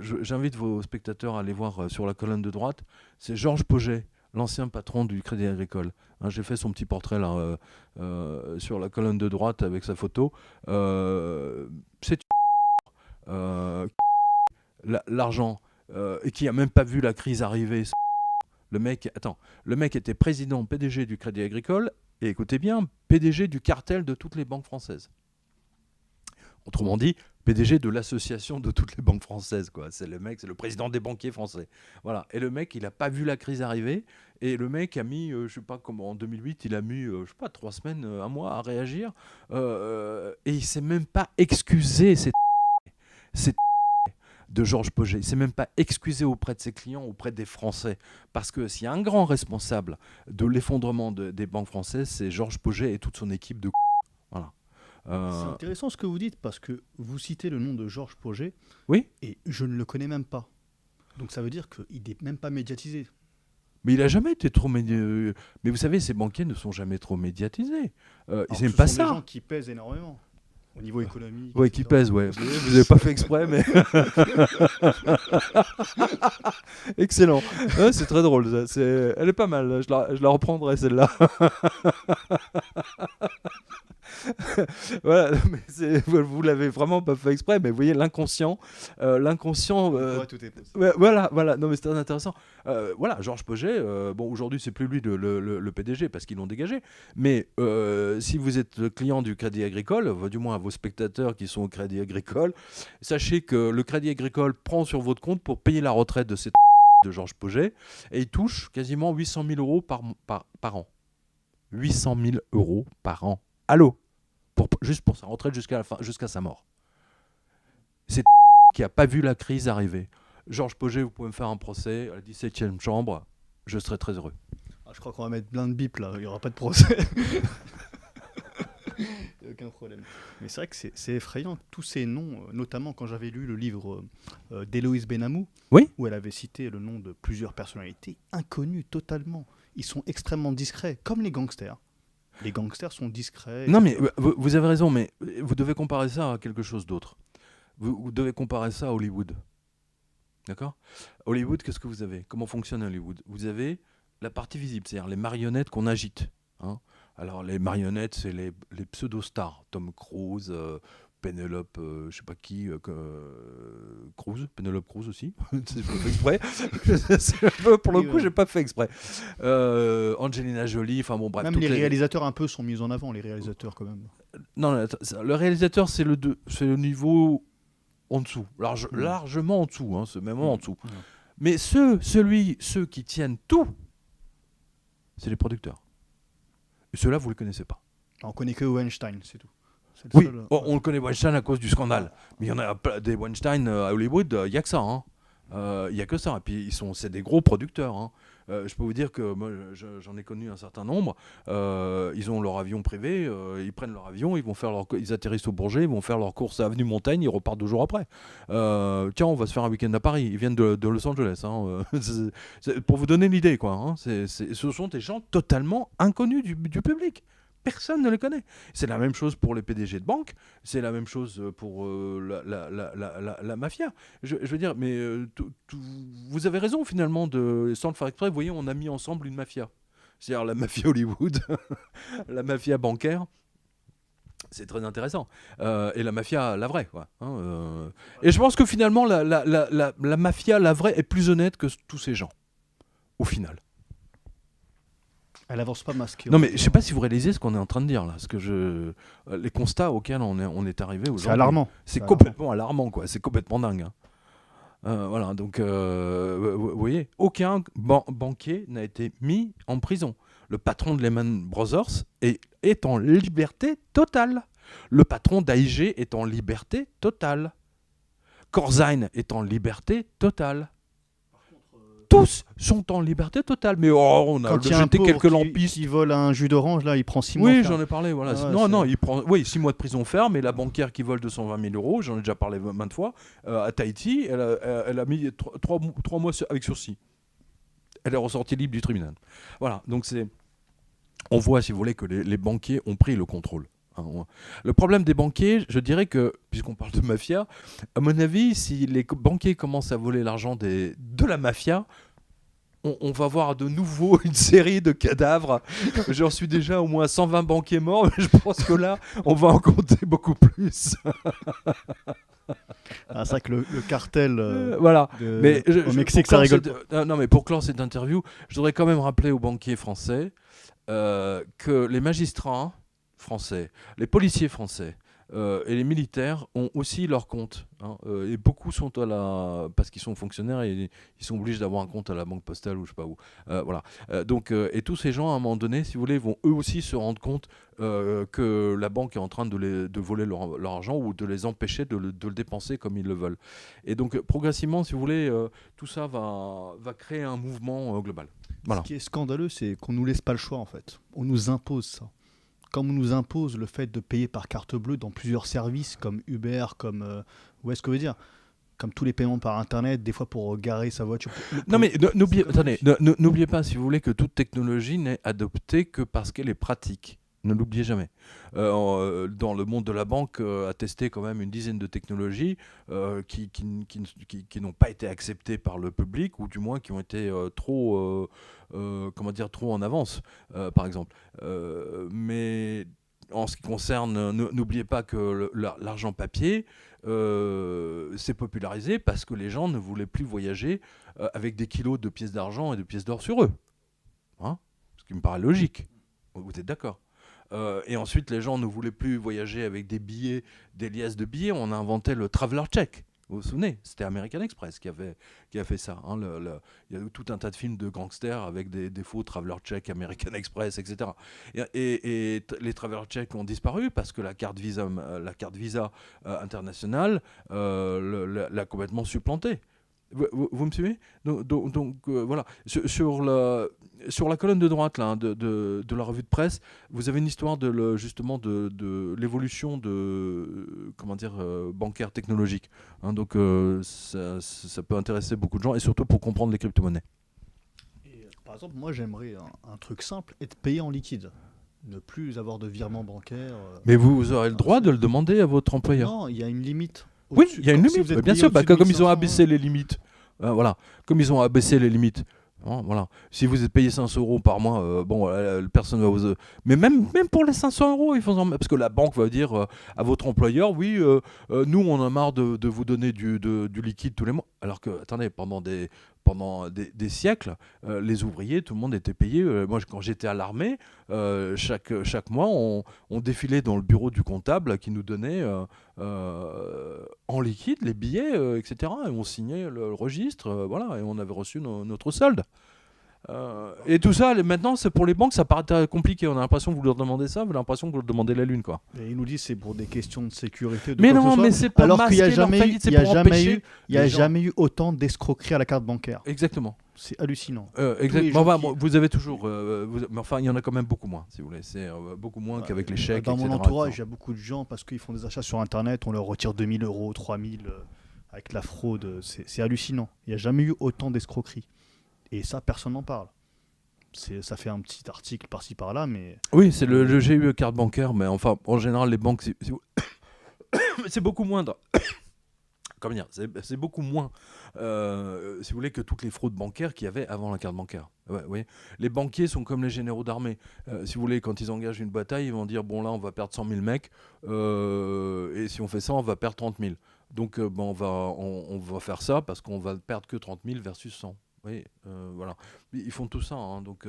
j'invite vos spectateurs à aller voir sur la colonne de droite, c'est Georges Pauget, l'ancien patron du Crédit Agricole. Hein, j'ai fait son petit portrait là, sur la colonne de droite avec sa photo. C'est l'argent... et qui n'a même pas vu la crise arriver. Le mec était président PDG du Crédit Agricole et écoutez bien, PDG du cartel de toutes les banques françaises. Autrement dit, PDG de l'association de toutes les banques françaises, quoi. C'est le président des banquiers français. Voilà. Et le mec, il n'a pas vu la crise arriver. Et le mec a mis, je sais pas comment, en 2008, il a mis, 3 semaines, un mois à réagir. Et il s'est même pas excusé. C'est de Georges Pauget. Il ne s'est même pas excusé auprès de ses clients, auprès des Français. Parce que s'il y a un grand responsable de l'effondrement des banques françaises, c'est Georges Pauget et toute son équipe de... Voilà. C'est intéressant ce que vous dites, parce que vous citez le nom de Georges Pauget, oui, et je ne le connais même pas. Donc ça veut dire qu'il n'est même pas médiatisé. Mais il n'a jamais été trop médiatisé. Mais vous savez, ces banquiers ne sont jamais trop médiatisés. Alors Ils n'aiment ce pas sont ça. des gens qui pèsent énormément. Au niveau économique. Ouais, qui etc. pèse, ouais. Vous n'avez pas fait exprès, mais. Excellent. Ouais, c'est très drôle, ça. Elle est pas mal. Je la reprendrai, celle-là. Voilà, mais vous l'avez vraiment pas fait exprès, mais vous voyez l'inconscient. Ouais, tout est possible. Ouais, voilà. Non, mais c'est très intéressant. Voilà, Georges Poget. Bon, aujourd'hui, c'est plus lui le PDG parce qu'ils l'ont dégagé. Mais si vous êtes client du Crédit Agricole, du moins à vos spectateurs qui sont au Crédit Agricole, sachez que le Crédit Agricole prend sur votre compte pour payer la retraite de cette de Georges Poget et il touche quasiment 800 000 euros par an. 800 000 euros par an. Allô, juste pour sa retraite jusqu'à sa mort. C'est qui n'a pas vu la crise arriver. Georges Poget, vous pouvez me faire un procès à la 17e chambre, je serai très heureux. Ah, je crois qu'on va mettre plein de bip là, il n'y aura pas de procès. Il n'y a aucun problème. Mais c'est vrai que c'est effrayant, tous ces noms, notamment quand j'avais lu le livre d'Héloïse Benamou, Oui. où elle avait cité le nom de plusieurs personnalités inconnues totalement. Ils sont extrêmement discrets, comme les gangsters. Les gangsters sont discrets. Non, etc. mais vous avez raison, mais vous devez comparer ça à quelque chose d'autre. Vous devez comparer ça à Hollywood. D'accord ? Hollywood, qu'est-ce que vous avez ? Comment fonctionne Hollywood ? Vous avez la partie visible, c'est-à-dire les marionnettes qu'on agite. Hein ? Alors, les marionnettes, c'est les pseudo-stars. Tom Cruise, Penelope, je sais pas qui, Cruz, Penelope Cruz aussi. C'est pas fait exprès. Pour le coup, j'ai pas fait exprès. Angelina Jolie, enfin bon, bref. Même les réalisateurs un peu sont mis en avant, les réalisateurs quand même. Non, le réalisateur, c'est le niveau en dessous, largement en dessous, hein, c'est même en dessous. Mais ceux qui tiennent tout, c'est les producteurs. Et ceux-là, vous ne les connaissez pas. On connaît que Weinstein, c'est tout. C'est Oui, seul, on le connaît Weinstein à cause du scandale. Mais il y en a des Weinstein à Hollywood, il n'y a que ça. Hein. Il n'y a que ça. Et puis, c'est des gros producteurs. Hein. Je peux vous dire que moi, j'en ai connu un certain nombre. Ils ont leur avion privé, ils prennent leur avion, ils atterrissent au Bourget, ils vont faire leur course à Avenue Montaigne, ils repartent 2 jours après. Tiens, on va se faire un week-end à Paris. Ils viennent de Los Angeles. Hein. C'est pour vous donner l'idée, quoi. Hein. Ce sont des gens totalement inconnus du public. Personne ne les connaît. C'est la même chose pour les PDG de banque, c'est la même chose pour la mafia. Je veux dire, mais vous avez raison finalement, sans le faire exprès, vous voyez, on a mis ensemble une mafia. C'est-à-dire la mafia Hollywood, la mafia bancaire. C'est très intéressant. Et la mafia, la vraie. Quoi, hein, Et je pense que finalement, la mafia, la vraie, est plus honnête que tous ces gens, au final. Elle avance pas masquée. Non, mais je sais pas si vous réalisez ce qu'on est en train de dire là. Les constats auxquels on est arrivé aujourd'hui. C'est alarmant. C'est complètement alarmant, quoi. C'est complètement dingue. Hein. Voilà, donc vous voyez, aucun banquier n'a été mis en prison. Le patron de Lehman Brothers est en liberté totale. Le patron d'AIG est en liberté totale. Corzine est en liberté totale. Tous sont en liberté totale. Mais on a jeté quelques lampistes. Qui vole un jus d'orange, là, il prend 6 mois. Oui, j'en ai parlé. Voilà. Non, il prend 6 mois de prison ferme. Et la banquière qui vole 220 000 euros, j'en ai déjà parlé maintes fois, à Tahiti, elle a mis 3 mois avec sursis. Elle est ressortie libre du tribunal. Voilà. Donc on voit, si vous voulez, que les banquiers ont pris le contrôle. Le problème des banquiers, je dirais que, puisqu'on parle de mafia, à mon avis, si les banquiers commencent à voler l'argent de la mafia, on va voir de nouveau une série de cadavres. J'en suis déjà au moins 120 banquiers morts, mais je pense que là, on va en compter beaucoup plus. C'est vrai que le cartel voilà. Mais au Mexique, ça rigole pas. Non, mais pour clore cette interview, je voudrais quand même rappeler aux banquiers français que les magistrats français, les policiers français et les militaires ont aussi leur compte. Hein, et beaucoup sont parce qu'ils sont fonctionnaires et ils sont obligés d'avoir un compte à la banque postale ou je sais pas où. Voilà. Donc, et tous ces gens, à un moment donné, si vous voulez, vont eux aussi se rendre compte que la banque est en train de voler leur argent ou de les empêcher de le dépenser comme ils le veulent. Et donc, progressivement, si vous voulez, tout ça va créer un mouvement global. Voilà. Ce qui est scandaleux, c'est qu'on nous laisse pas le choix, en fait. On nous impose ça. Comme on nous impose le fait de payer par carte bleue dans plusieurs services comme Uber, comme où est-ce que je veux dire, comme tous les paiements par internet, des fois pour garer sa voiture. Non mais n'oubliez pas, si vous voulez, que toute technologie n'est adoptée que parce qu'elle est pratique. Ne l'oubliez jamais. Dans le monde de la banque, a testé quand même une dizaine de technologies qui n'ont pas été acceptées par le public, ou du moins qui ont été trop en avance, par exemple. Mais en ce qui concerne, n'oubliez pas que l'argent papier s'est popularisé parce que les gens ne voulaient plus voyager avec des kilos de pièces d'argent et de pièces d'or sur eux. Hein, ce qui me paraît logique. Vous êtes d'accord? Et ensuite, les gens ne voulaient plus voyager avec des billets, des liasses de billets. On a inventé le Traveler Check. Vous vous souvenez? C'était American Express qui a fait ça. Hein, il y a eu tout un tas de films de gangsters avec des faux Traveler Check, American Express, etc. Et les Traveler Check ont disparu parce que la carte Visa internationale l'a complètement supplanté. Vous me suivez? Donc, voilà. Sur la colonne de droite là, de la revue de presse, vous avez une histoire justement de l'évolution bancaire technologique. Hein, donc ça peut intéresser beaucoup de gens, et surtout pour comprendre les crypto-monnaies. Par exemple, moi j'aimerais un truc simple, être payé en liquide. Ne plus avoir de virement bancaire. Mais vous aurez le droit de le demander à votre employeur. Non, il y a une limite. Oui, il y a une limite, bien sûr, comme ils ont abaissé les limites. Voilà, comme ils ont abaissé les limites. Voilà. Si vous êtes payé 500 € par mois, personne va vous. Mais même pour les 500 €, ils font parce que la banque va dire à votre employeur, oui, nous on a marre de vous donner du liquide tous les mois. Alors que, attendez, pendant des siècles, les ouvriers, tout le monde était payé. Moi, quand j'étais à l'armée, chaque mois, on défilait dans le bureau du comptable qui nous donnait en liquide les billets, etc. Et on signait le registre, voilà, et on avait reçu notre solde. Et tout ça, maintenant, c'est pour les banques, ça paraît compliqué. On a l'impression que vous leur demandez ça, vous avez l'impression que vous leur demandez la lune, quoi. Et ils nous disent c'est pour des questions de sécurité. Mais non, mais c'est pas alors qu'il n'y a jamais eu autant d'escroqueries à la carte bancaire. Exactement. C'est hallucinant. Exactement. Vous avez toujours, mais enfin, il y en a quand même beaucoup moins, si vous voulez. C'est beaucoup moins qu'avec les chèques. Dans etc., mon entourage, il y a beaucoup de gens parce qu'ils font des achats sur Internet, on leur retire 2000 €, 3000 avec la fraude. C'est hallucinant. Il n'y a jamais eu autant d'escroqueries. Et ça, personne n'en parle. Ça fait un petit article par-ci par-là, mais... Oui, c'est le GUE carte bancaire, mais enfin, en général, les banques, c'est beaucoup moindre. Comment dire, c'est beaucoup moins, si vous voulez, que toutes les fraudes bancaires qu'il y avait avant la carte bancaire. Ouais, oui. Les banquiers sont comme les généraux d'armée. Si vous voulez, quand ils engagent une bataille, ils vont dire, bon là, on va perdre 100 000 mecs, et si on fait ça, on va perdre 30 000. Donc, on va faire ça parce qu'on va perdre que 30 000 versus 100. Oui, voilà. Ils font tout ça. Hein, donc,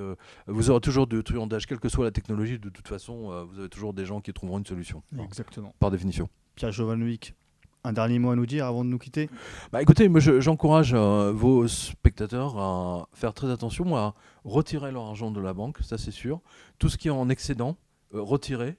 vous aurez toujours de truandage, quelle que soit la technologie. De toute façon, vous avez toujours des gens qui trouveront une solution. Exactement. Par définition. Pierre Jovanovic, un dernier mot à nous dire avant de nous quitter? Écoutez, moi j'encourage vos spectateurs à faire très attention, à retirer leur argent de la banque, ça c'est sûr. Tout ce qui est en excédent, retirer.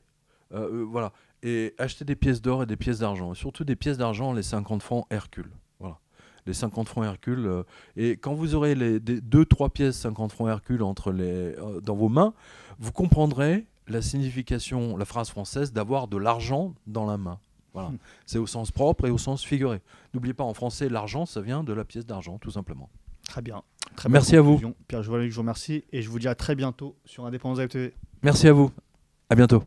Voilà. Et acheter des pièces d'or et des pièces d'argent. Surtout des pièces d'argent, les 50 francs Hercule. Voilà. Les 50 francs Hercule. Et quand vous aurez les 2-3 pièces 50 francs Hercule dans vos mains, vous comprendrez la signification, la phrase française d'avoir de l'argent dans la main. Voilà. C'est au sens propre et au sens figuré. N'oubliez pas, en français, l'argent, ça vient de la pièce d'argent, tout simplement. Très bien. Merci à vous. Pierre Jovanovic, je vous remercie et je vous dis à très bientôt sur Indépendance Live TV. Merci à vous. À bientôt.